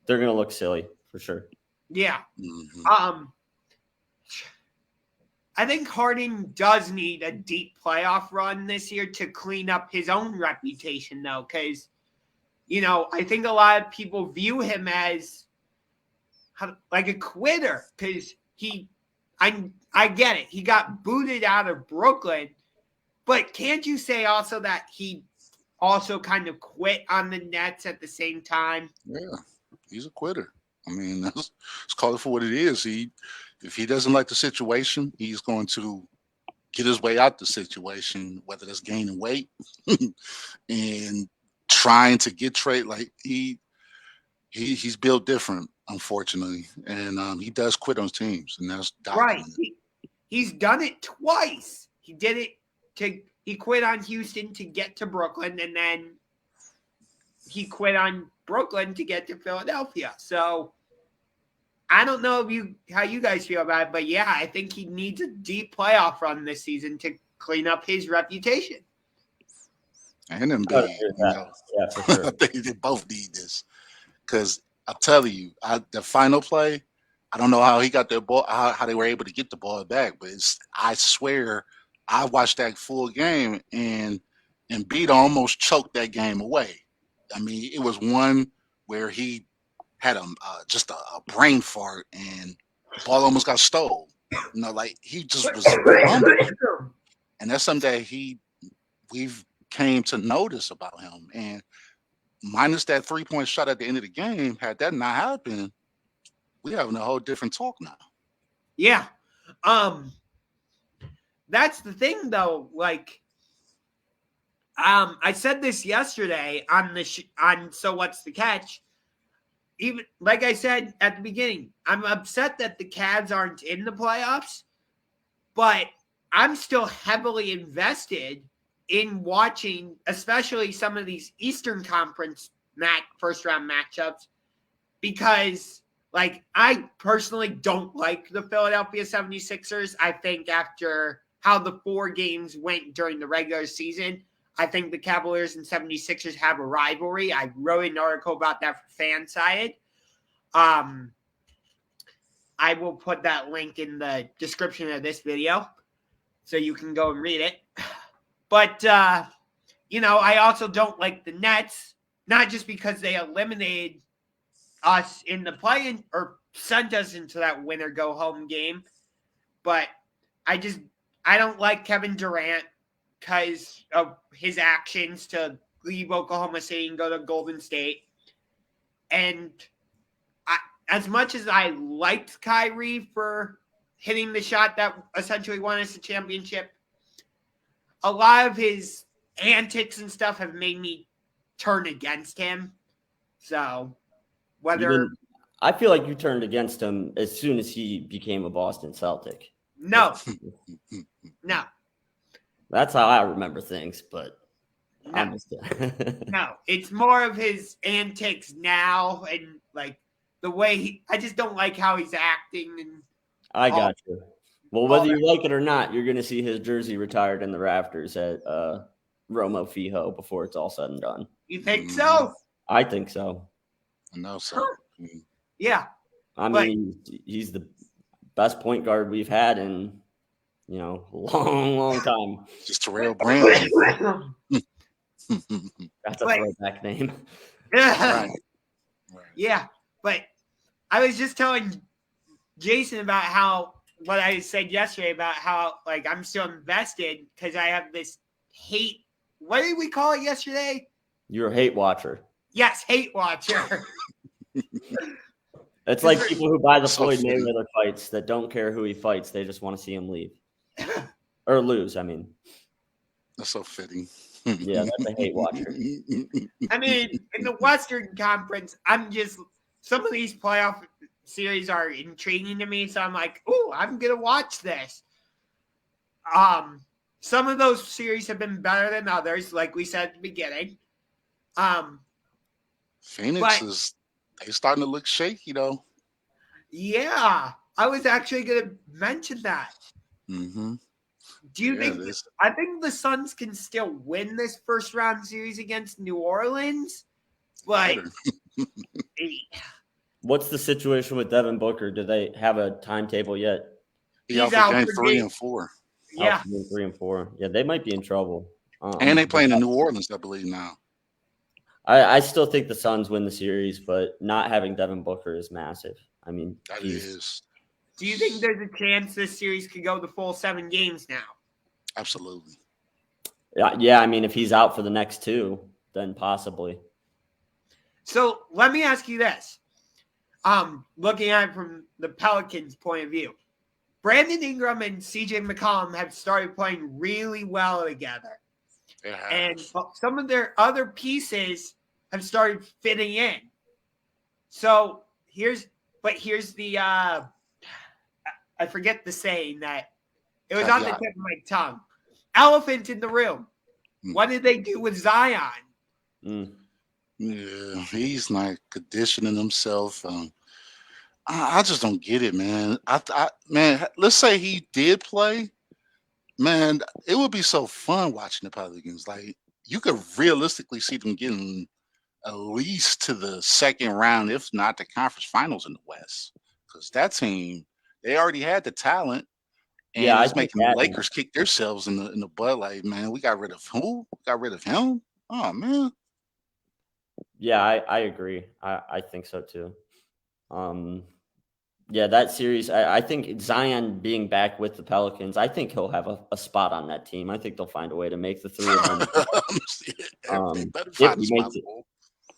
Speaker 2: they're going to look silly for sure.
Speaker 1: Yeah. I think Harden does need a deep playoff run this year to clean up his own reputation, though, because, you know, I think a lot of people view him as like a quitter because I get it. He got booted out of Brooklyn, but can't you say also that he also kind of quit on the Nets at the same time?
Speaker 3: Yeah, he's a quitter. I mean, let's call it for what it is. If he doesn't like the situation, he's going to get his way out the situation, whether that's gaining weight and trying to get trade. Like he's built different, unfortunately, and he does quit on teams, and that's documented.
Speaker 1: Right. He's done it twice. He did it he quit on Houston to get to Brooklyn, and then he quit on Brooklyn to get to Philadelphia. So I don't know how you guys feel about it, but yeah, I think he needs a deep playoff run this season to clean up his reputation.
Speaker 3: And Embiid,
Speaker 2: yeah, for sure.
Speaker 3: I think they both need this because I'm telling you, the final play, I don't know how he got their ball, how they were able to get the ball back, but I swear I watched that full game and Embiid almost choked that game away. I mean, it was one where he had just a brain fart and the ball almost got stole. You know, like he just was fumbling. And that's something that we've came to notice about him. And minus that 3-point shot at the end of the game, had that not happened, we're having a whole different talk now.
Speaker 1: Yeah. That's the thing, though. Like, I said this yesterday on So What's the Catch. Even like I said at the beginning, I'm upset that the Cavs aren't in the playoffs, but I'm still heavily invested in watching, especially some of these Eastern Conference first round matchups, because like I personally don't like the Philadelphia 76ers. I think after how the 4 games went during the regular season, I think the Cavaliers and 76ers have a rivalry. I wrote an article about that for Fanside. I will put that link in the description of this video so you can go and read it. But, I also don't like the Nets, not just because they eliminated us in the play-in or sent us into that winner-go-home game, but I don't like Kevin Durant because of his actions to leave Oklahoma City and go to Golden State. And as much as I liked Kyrie for hitting the shot that essentially won us the championship, a lot of his antics and stuff have made me turn against him. So whether
Speaker 2: I feel like you turned against him as soon as he became a Boston Celtic.
Speaker 1: no,
Speaker 2: That's how I remember things, but
Speaker 1: no, no. It's more of his antics now and like the way I just don't like how he's acting and
Speaker 2: I got you. Well, whether you like it or not, you're going to see his jersey retired in the rafters at Romo Fijo before it's all said and done.
Speaker 1: You think so?
Speaker 2: I think so.
Speaker 3: I know so.
Speaker 1: Yeah.
Speaker 2: I mean, he's the best point guard we've had in, a long time.
Speaker 3: Just Terrell Brand.
Speaker 2: That's a throwback name.
Speaker 1: Right. Yeah, but I was just telling Jason about what I said yesterday about how like I'm still invested because I have this hate. What did we call it yesterday?
Speaker 2: You're a hate watcher.
Speaker 1: Yes, hate watcher.
Speaker 2: It's like people who buy the Floyd Mayweather fights that don't care who he fights. They just want to see him leave. Or lose, I mean.
Speaker 3: That's so fitting.
Speaker 2: Yeah, that's a hate watcher.
Speaker 1: I mean, in the Western Conference, some of these playoff series are intriguing to me, so I'm like, ooh, I'm going to watch this. Some of those series have been better than others, like we said at the beginning.
Speaker 3: Phoenix they're starting to look shaky, though.
Speaker 1: Yeah, I was actually going to mention that.
Speaker 3: Mm-hmm.
Speaker 1: Do you think? I think the Suns can still win this first round series against New Orleans, but
Speaker 2: what's the situation with Devin Booker? Do they have a timetable yet?
Speaker 3: He's out for game 3 and 4.
Speaker 1: Yeah,
Speaker 2: 3 and 4. Yeah, they might be in trouble.
Speaker 3: And they playing in New Orleans, I believe now.
Speaker 2: I still think the Suns win the series, but not having Devin Booker is massive. I mean,
Speaker 3: that is.
Speaker 1: Do you think there's a chance this series could go the full 7 games now?
Speaker 3: Absolutely.
Speaker 2: Yeah, I mean, if he's out for the next 2, then possibly.
Speaker 1: So let me ask you this. Looking at it from the Pelicans' point of view, Brandon Ingram and CJ McCollum have started playing really well together. And some of their other pieces have started fitting in. So here's the I forget the saying that it was on the tip of my tongue. Elephant in the room. What did they do with Zion?
Speaker 3: Yeah, he's not conditioning himself. I just don't get it, man. Man, let's say he did play. Man, it would be so fun watching the Pelicans. Like, you could realistically see them getting at least to the second round, if not the conference finals in the West. Because that team, they already had the talent. And it's making the Lakers kick themselves in the butt. Like, man, we got rid of who? We got rid of him? Oh, man.
Speaker 2: Yeah, I agree. I think so, too. Yeah, that series, I think Zion being back with the Pelicans, I think he'll have a spot on that team. I think they'll find a way to make the 3 of them.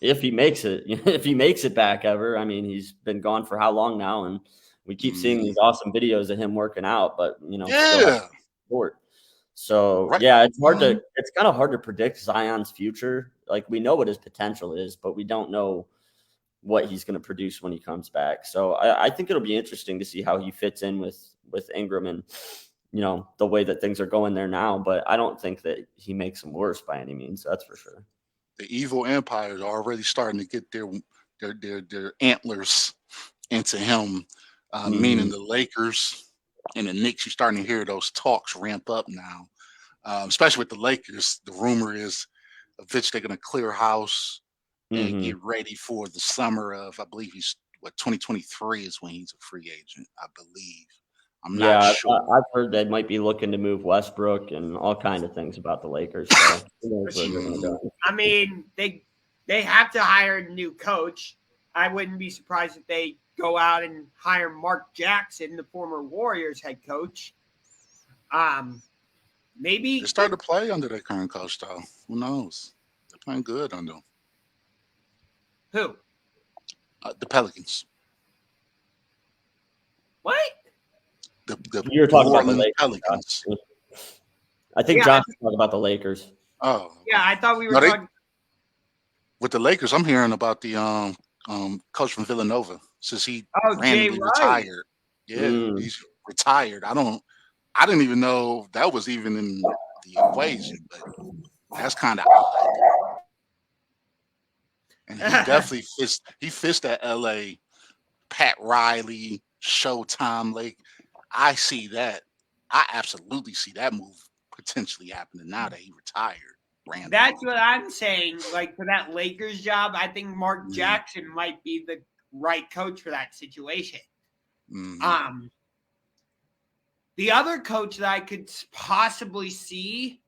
Speaker 2: If he makes it, if he makes it back ever. I mean, he's been gone for how long now? And we keep seeing these awesome videos of him working out, but, short. So, it's it's kind of hard to predict Zion's future. Like, we know what his potential is, but we don't know what he's going to produce when he comes back. So I think it'll be interesting to see how he fits in with Ingram and, the way that things are going there now. But I don't think that he makes them worse by any means. That's for sure.
Speaker 3: The evil empires are already starting to get their antlers into him, meaning the Lakers and the Knicks. You're starting to hear those talks ramp up now, especially with the Lakers. The rumor is eventually they're going to clear house and get ready for the summer of, I believe 2023 is when he's a free agent, I believe. I'm not sure.
Speaker 2: I've heard they might be looking to move Westbrook and all kinds of things about the Lakers. So
Speaker 1: I mean, they have to hire a new coach. I wouldn't be surprised if they go out and hire Mark Jackson, the former Warriors head coach. Maybe
Speaker 3: they start to play under their current coach, though. Who knows? They're playing good under them.
Speaker 1: Who?
Speaker 3: The Pelicans.
Speaker 1: What?
Speaker 3: The
Speaker 2: You're talking about the Lakers.
Speaker 3: Pelicans.
Speaker 2: I think
Speaker 1: Yeah,
Speaker 2: Josh was talking about the Lakers.
Speaker 3: Oh,
Speaker 1: yeah,
Speaker 3: okay.
Speaker 1: I thought we were
Speaker 3: No,
Speaker 1: talking.
Speaker 3: with the Lakers, I'm hearing about the coach from Villanova since he
Speaker 1: Oh, Jay
Speaker 3: randomly
Speaker 1: Wright.
Speaker 3: retired. Yeah, he's retired. I didn't even know that was even in the equation, but that's kind of odd. And he definitely fits that LA Pat Riley, Showtime Lake. I see that. I absolutely see that move potentially happening now that he retired randomly.
Speaker 1: That's what I'm saying. Like for that Lakers job, I think Mark
Speaker 3: Mhm.
Speaker 1: Jackson might be the right coach for that situation.
Speaker 3: Mhm.
Speaker 1: The other coach that I could possibly see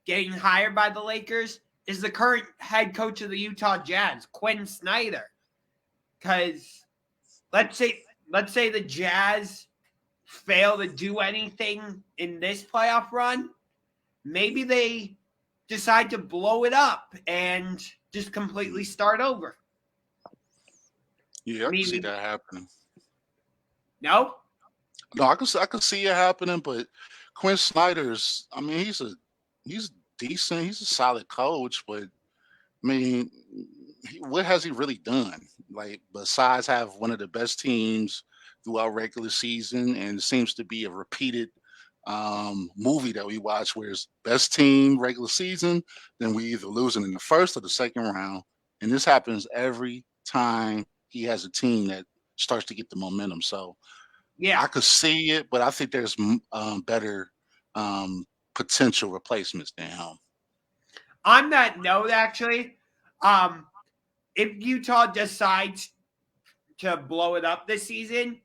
Speaker 1: getting hired by the Lakers is the current head coach of the Utah Jazz, Quinn Snyder. Because let's say the Jazz fail to do anything in this playoff run, maybe they decide to blow it up and just completely start over.
Speaker 3: Yeah, I can see that happening.
Speaker 1: No?
Speaker 3: No, I could see it happening, but Quinn Snyder's. I mean, he's decent. He's a solid coach, but I mean, what has he really done? Like besides have one of the best teams throughout regular season, and it seems to be a repeated movie that we watch, where it's best team regular season, then we either losing in the first or the second round, and this happens every time he has a team that starts to get the momentum. So
Speaker 1: Yeah.
Speaker 3: I could see it, but I think there's better potential replacements than him.
Speaker 1: On that note, actually, if Utah decides to blow it up this season,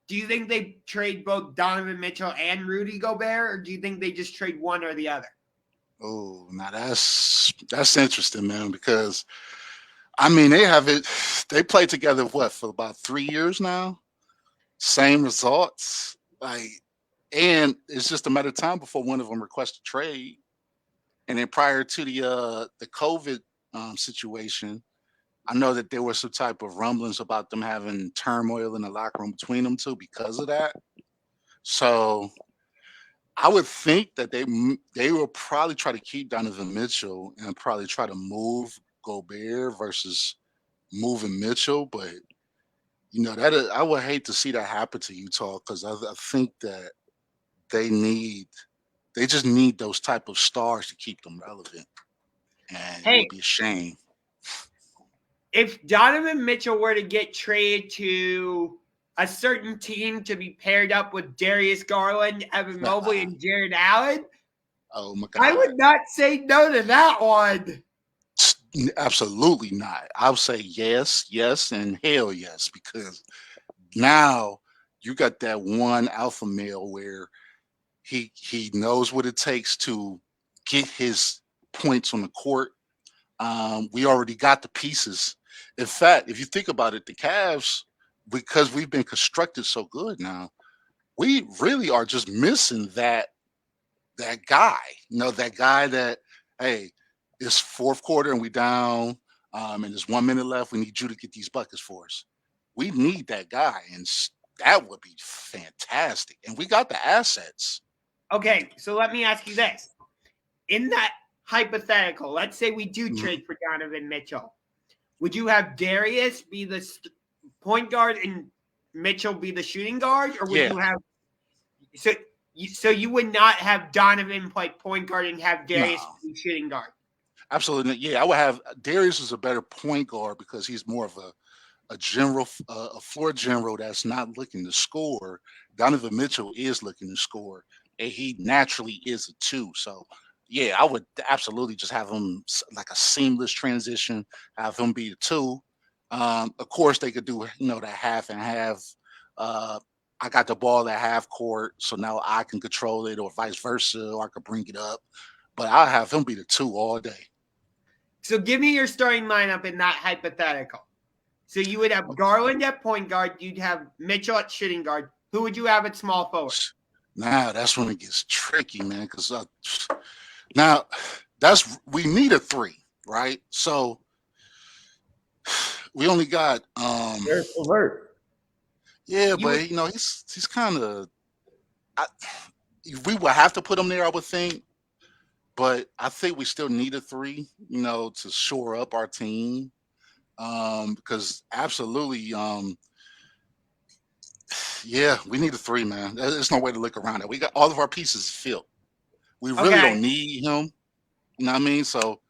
Speaker 1: do you think they trade both Donovan Mitchell and Rudy Gobert, or do you think they just trade one or the other?
Speaker 3: Oh, now that's interesting, man, because I mean they played together what for about 3 years now? Same results. Like and it's just a matter of time before one of them requests a trade. And then prior to the COVID situation, I know that there was some type of rumblings about them having turmoil in the locker room between them two because of that. So I would think that they will probably try to keep Donovan Mitchell and probably try to move Gobert versus moving Mitchell. But I would hate to see that happen to Utah because I think that they need they just need those type of stars to keep them relevant, and it
Speaker 1: Hey,
Speaker 3: would be a shame.
Speaker 1: if Donovan Mitchell were to get traded to a certain team to be paired up with Darius Garland, Evan Mobley, and Jared Allen,
Speaker 3: Oh my
Speaker 1: I
Speaker 3: God.
Speaker 1: would not say no to that one.
Speaker 3: Absolutely not. I'll say yes, yes, and hell yes, because now you got that one alpha male where he knows what it takes to get his points on the court. We already got the pieces. In fact, if you think about it, the Cavs, because we've been constructed so good now, we really are just missing that guy. That guy that, hey, it's fourth quarter and we down, and there's 1 minute left. We need you to get these buckets for us. We need that guy, and that would be fantastic. And we got the assets.
Speaker 1: Okay, so let me ask you this. In that hypothetical, let's say we do trade for Donovan Mitchell. Would you have Darius be the point guard and Mitchell be the shooting guard? Or would you have so you would not have Donovan play point guard and have Darius
Speaker 3: No,
Speaker 1: be shooting guard?
Speaker 3: absolutely. Yeah, I would have Darius is a better point guard because he's more of a general, a floor general that's not looking to score. Donovan Mitchell is looking to score, and he naturally is a two. So, yeah, I would absolutely just have him like a seamless transition. Have him be a two. Of course, they could do that half and half. Uh, I got the ball at half court, so now I can control it, or vice versa, or I could bring it up. But I'll have him be the two all day.
Speaker 1: So give me your starting lineup in that hypothetical. So you would have Garland at point guard. You'd have Mitchell at shooting guard. Who would you have at small forward?
Speaker 3: Now that's when it gets tricky, man. Because now we need a three, right? So we only got
Speaker 2: There's Levert.
Speaker 3: yeah, but he's kind of we will have to put him there, I would think. But I think we still need a 3, to shore up our team. Because absolutely, yeah, we need a 3, man. There's no way to look around it. We got all of our pieces filled. We really
Speaker 1: Okay.
Speaker 3: don't need him. You know what I mean? So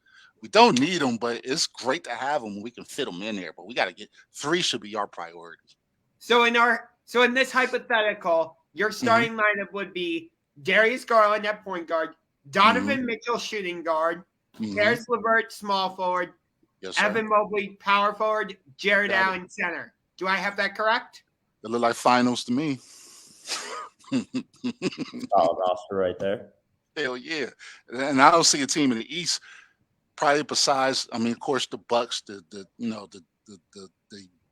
Speaker 3: we don't need him, but it's great to have him. We can fit him in there, but we got to get 3 should be our priority.
Speaker 1: So in this hypothetical, your starting lineup would be Darius Garland at point guard, Donovan Mitchell shooting guard, Karis LeVert small forward,
Speaker 3: Yes, sir.
Speaker 1: Evan Mobley power forward, Jared Allen center. Do I have that correct?
Speaker 3: It look like finals to me.
Speaker 2: Solid roster right there.
Speaker 3: Hell yeah. And I don't see a team in the East probably besides, I mean, of course, the Bucks, the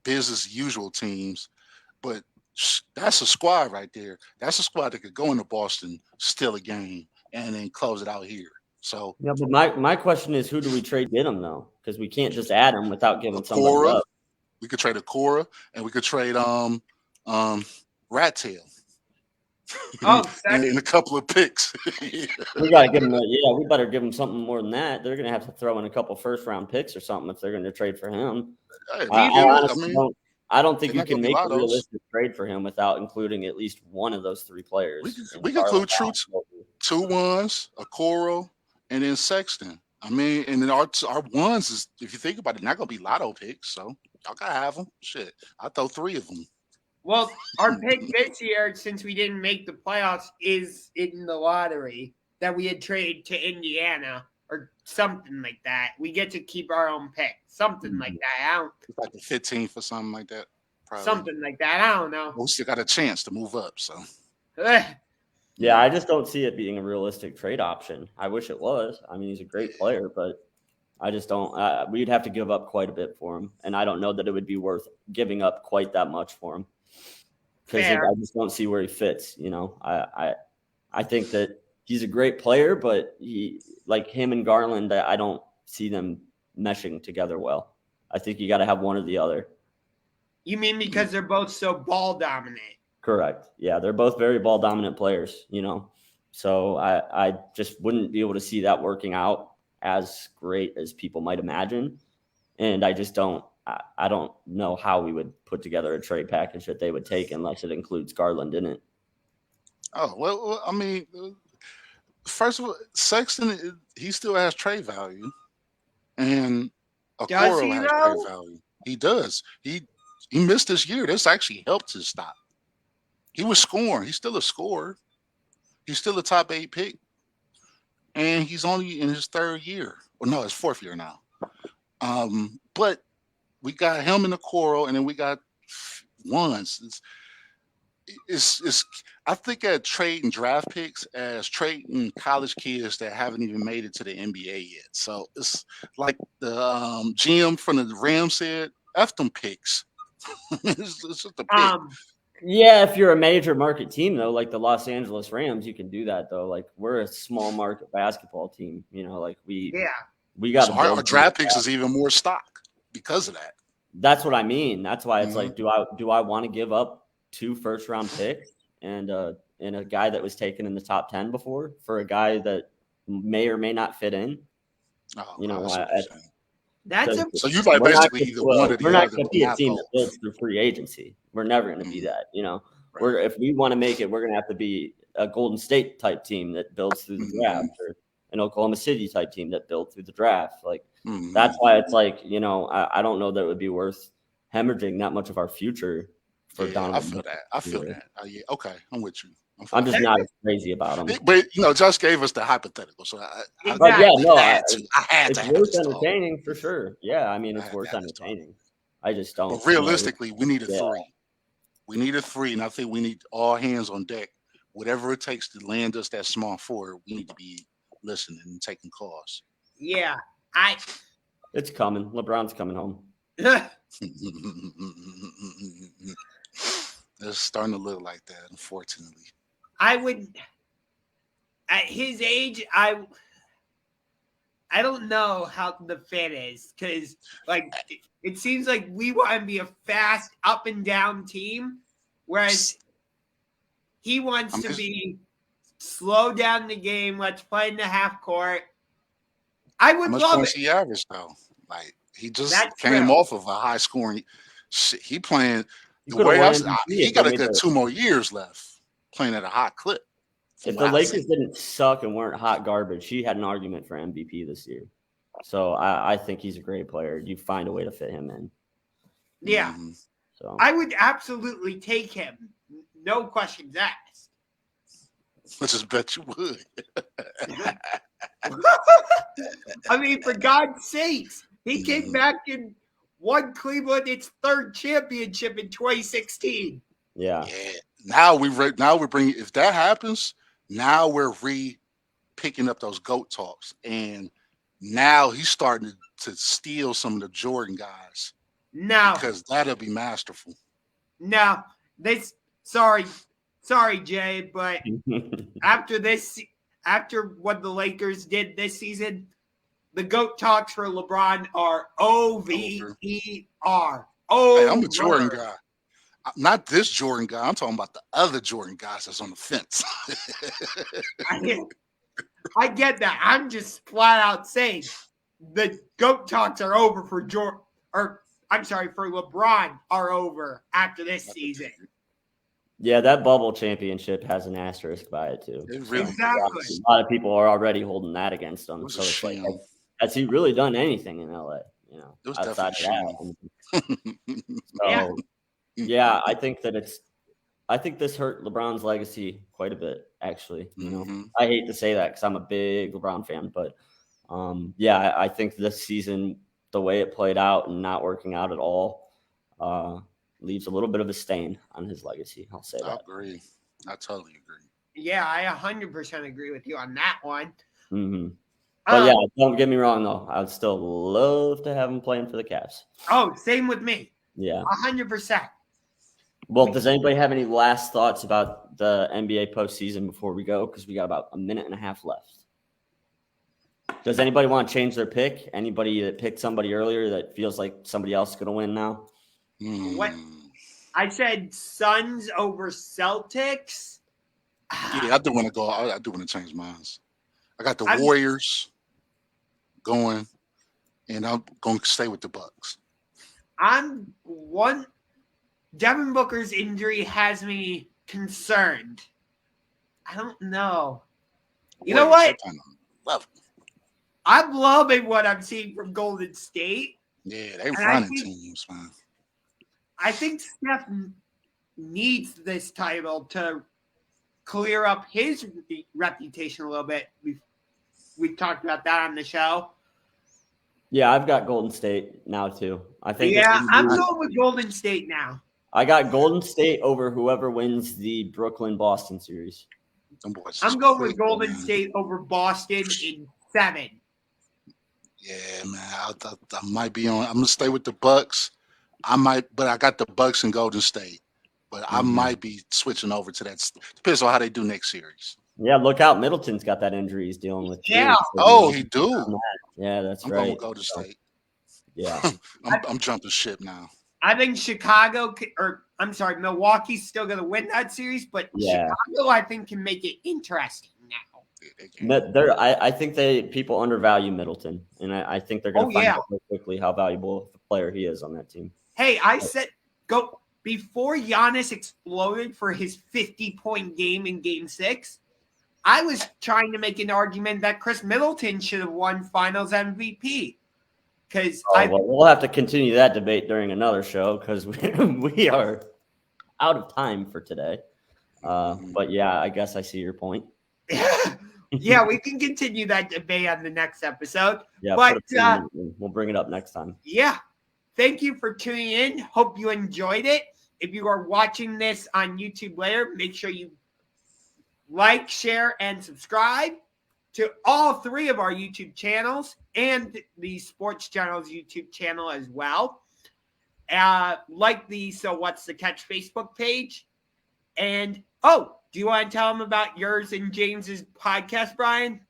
Speaker 3: business usual teams, but that's a squad right there. That's a squad that could go into Boston, steal a game, and then close it out here. So
Speaker 2: yeah, but my question is, who do we trade get him though? Because we can't just add him without giving somebody up.
Speaker 3: We could trade Okora, and we could trade Rat Tail. And a couple of picks.
Speaker 2: We gotta give him we better give him something more than that. They're gonna have to throw in a couple first-round picks or something if they're gonna trade for him. I don't think you can make a realistic trade for him without including at least one of those 3 players.
Speaker 3: We can include two ones, Okoro, and then Sexton. I mean, and then our ones is, if you think about it, not gonna be lotto picks, so y'all gotta have them. Shit, I'll throw 3 of them.
Speaker 1: Well, our pick this year, since we didn't make the playoffs, is in the lottery that we had traded to Indiana or something like that. We get to keep our own pick, something like that.
Speaker 3: It's like the 15th or something like that. Probably.
Speaker 1: Something like that. I don't know.
Speaker 3: We still got a chance to move up, so.
Speaker 2: Yeah, I just don't see it being a realistic trade option. I wish it was. I mean, he's a great player, but I just don't. We'd have to give up quite a bit for him, and I don't know that it would be worth giving up quite that much for him. Because I just don't see where he fits. I think that he's a great player, but like him and Garland, I don't see them meshing together well. I think you got to have one or the other.
Speaker 1: You mean because they're both so ball dominant?
Speaker 2: Correct. Yeah, they're both very ball dominant players. So I just wouldn't be able to see that working out as great as people might imagine, and I just don't. I don't know how we would put together a trade package that they would take unless it includes Garland in it.
Speaker 3: Oh, well, I mean, first of all, Sexton, he still has trade value. And Okoro has trade value. He does. He missed this year. This actually helped his stock. He was scoring. He's still a scorer. He's still a top 8 pick. And he's only in his 3rd year. Well, no, his 4th year now. But we got him in the Okoro, and then we got ones. It's I think at trading draft picks as trading college kids that haven't even made it to the NBA yet. So it's like the GM from the Rams said, F them picks. It's just a pick.
Speaker 2: Yeah, if you're a major market team, though, like the Los Angeles Rams, you can do that, though. Like, we're a small market basketball team. We got
Speaker 3: our draft picks is even more stock because of that.
Speaker 2: That's what I mean. That's why it's like, do I want to give up 2 first-round picks and a guy that was taken in the top 10 before for a guy that may or may not fit in?
Speaker 3: So you like basically either one or the other.
Speaker 2: We're not going to be a team that builds through free agency. We're never going to be that. Right. If we want to make it, we're going to have to be a Golden State type team that builds through the draft, or an Oklahoma City type team that built through the draft. Like that's why it's like, I don't know that it would be worth hemorrhaging that much of our future for Donovan.
Speaker 3: I feel that. Yeah, okay, I'm with you.
Speaker 2: I'm just not as crazy about him.
Speaker 3: But Josh gave us the hypothetical, so
Speaker 2: it's worth entertaining for sure. Yeah, I mean it's worth entertaining. I just don't.
Speaker 3: But realistically, we need a 3. We need a 3, and I think we need all hands on deck. Whatever it takes to land us that small forward, we need to be listening and taking calls.
Speaker 1: Yeah,
Speaker 2: It's coming. LeBron's coming home.
Speaker 3: It's starting to look like that, unfortunately.
Speaker 1: I would, at his age, I don't know how the fit is, because it seems like we want to be a fast up and down team, whereas he wants to be slow down the game. Let's play in the half court. I
Speaker 3: How
Speaker 1: would
Speaker 3: much
Speaker 1: love
Speaker 3: points
Speaker 1: it.
Speaker 3: he averaged though? Like he just
Speaker 1: That's
Speaker 3: came
Speaker 1: true.
Speaker 3: off of a high scoring. He playing
Speaker 2: You
Speaker 3: the
Speaker 2: could have
Speaker 3: way
Speaker 2: won
Speaker 3: I
Speaker 2: MVP
Speaker 3: he
Speaker 2: if
Speaker 3: got
Speaker 2: they
Speaker 3: to
Speaker 2: made
Speaker 3: get
Speaker 2: the
Speaker 3: 2 more years left, playing at a high clip. From
Speaker 2: if
Speaker 3: what
Speaker 2: the
Speaker 3: I see.
Speaker 2: Lakers didn't suck and weren't hot garbage, he had an argument for MVP this year. So I think he's a great player. You find a way to fit him in.
Speaker 1: Yeah.
Speaker 3: Mhm.
Speaker 2: So
Speaker 1: I would absolutely take him. No questions asked.
Speaker 3: I just bet you would.
Speaker 1: I mean, for God's sakes, he came
Speaker 3: Mhm.
Speaker 1: back and won Cleveland its third championship in 2016.
Speaker 2: yeah.
Speaker 3: Yeah. Now we're bringing. If that happens, now we're picking up those GOAT talks, and now he's starting to steal some of the Jordan guys
Speaker 1: No,
Speaker 3: because that'll be masterful.
Speaker 1: no, this. Sorry, Jay, but after what the Lakers did this season, the GOAT talks for LeBron are OVER.
Speaker 3: Hey, I'm a Jordan
Speaker 1: Over.
Speaker 3: guy. Not this Jordan guy. I'm talking about the other Jordan guys that's on the fence.
Speaker 1: I get that. I'm just flat out saying the GOAT talks are over for for LeBron are over after this season.
Speaker 2: Yeah, that bubble championship has an asterisk by it too.
Speaker 3: It really
Speaker 1: Exactly.
Speaker 3: does.
Speaker 2: A lot of people are already holding that against
Speaker 3: It
Speaker 2: him.
Speaker 3: was
Speaker 2: So
Speaker 3: a
Speaker 2: it's like,
Speaker 3: sham.
Speaker 2: has he really done anything in LA? You know,
Speaker 3: It was
Speaker 2: outside of
Speaker 3: definitely
Speaker 2: that.
Speaker 1: Yeah.
Speaker 2: So yeah, I think this hurt LeBron's legacy quite a bit, actually. You know,
Speaker 3: Mhm.
Speaker 2: I hate to say that because I'm a big LeBron fan, but yeah, I think this season, the way it played out and not working out at all, leaves a little bit of a stain on his legacy. I'll say
Speaker 3: I
Speaker 2: that.
Speaker 3: agree. I totally agree.
Speaker 1: Yeah, I 100% agree with you on that one.
Speaker 2: Mm-hmm. But yeah, don't get me wrong though. I'd still love to have him playing for the Cavs.
Speaker 1: Oh, same with me.
Speaker 2: Yeah.
Speaker 1: 100%.
Speaker 2: Well, does anybody have any last thoughts about the NBA postseason before we go? Because we got about a minute and a half left. Does anybody want to change their pick? Anybody that picked somebody earlier that feels like somebody else is going to win now?
Speaker 1: What? I said Suns over Celtics.
Speaker 3: Yeah, I do want to go. I do want to change mine. I got the
Speaker 1: I'm-
Speaker 3: Warriors going, and I'm going to stay with the Bucks.
Speaker 1: Devin Booker's injury has me concerned. I don't know. You know
Speaker 3: Warriors,
Speaker 1: what?
Speaker 3: they're kind of level.
Speaker 1: I'm loving what I'm seeing from Golden State.
Speaker 3: Yeah, they
Speaker 1: And
Speaker 3: running teams, man.
Speaker 1: I think Steph needs this title to clear up his reputation a little bit. We've talked about that on the show.
Speaker 2: Yeah, I've got Golden State now too. I think.
Speaker 1: Yeah, I'm going with Golden State now.
Speaker 2: I got Golden State over whoever wins the Brooklyn-Boston series.
Speaker 1: I'm going with Golden State over Boston in 7.
Speaker 3: Yeah, man. I might be on. I'm gonna stay with the Bucks. But I got the Bucks and Golden State. But I might be switching over to that. Depends on how they do next series.
Speaker 2: Yeah, look out. Middleton's got that injury he's dealing with.
Speaker 1: Yeah.
Speaker 3: Oh, he do.
Speaker 2: Yeah, that's
Speaker 3: I'm
Speaker 2: right.
Speaker 3: going with Golden State.
Speaker 2: Yeah.
Speaker 3: I'm jumping ship now.
Speaker 1: I think Milwaukee's still going to win that series, but
Speaker 2: Yeah.
Speaker 1: Chicago, I think, can make it interesting now.
Speaker 2: But I think people undervalue Middleton, and I think they're going to find out real quickly how valuable a player he is on that team.
Speaker 1: Hey, I said before Giannis exploded for his 50-point game in Game 6, I was trying to make an argument that Chris Middleton should have won Finals MVP. Because
Speaker 2: we'll have to continue that debate during another show because we are out of time for today. But yeah, I guess I see your point.
Speaker 1: Yeah, we can continue that debate on the next episode.
Speaker 2: Yeah,
Speaker 1: but
Speaker 2: we'll bring it up next time.
Speaker 1: Yeah. Thank you for tuning in. Hope you enjoyed it. If you are watching this on YouTube later, make sure you like, share, and subscribe to all 3 of our YouTube channels and the SportsGenerals YouTube channel as well. Like the So What's the Catch Facebook page. And, do you want to tell them about yours and James's podcast, Bryan?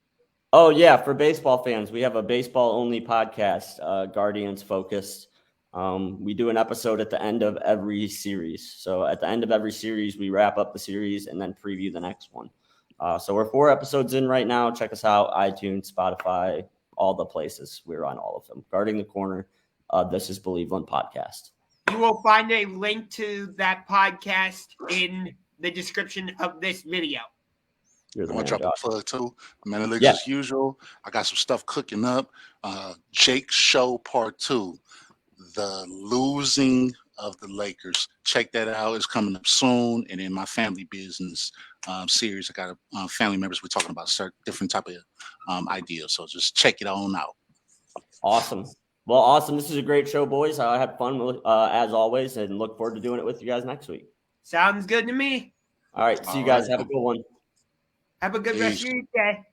Speaker 2: Oh, yeah. For baseball fans, we have a baseball-only podcast, Guardians focused. We do an episode at the end of every series. So at the end of every series, we wrap up the series and then preview the next one. So we're 4 episodes in right now. Check us out, iTunes, Spotify, all the places. We're on all of them. Guarding the Corner. This is Believeland Podcast.
Speaker 1: You will find a link to that podcast in the description of this video.
Speaker 3: I want to drop a plug too. Man,
Speaker 2: Yeah.
Speaker 3: as usual, I got some stuff cooking up. Jake's Show Part 2, The Losing of the Lakers. Check that out. It's coming up soon. And in my family business series, I got family members. We're talking about certain different type of ideas. So just check it on out.
Speaker 2: Awesome. Well, awesome. This is a great show, boys. I had fun as always, and look forward to doing it with you guys next week.
Speaker 1: Sounds good to me.
Speaker 2: All right. See you guys. Have a good one.
Speaker 1: Have a good rest of your day.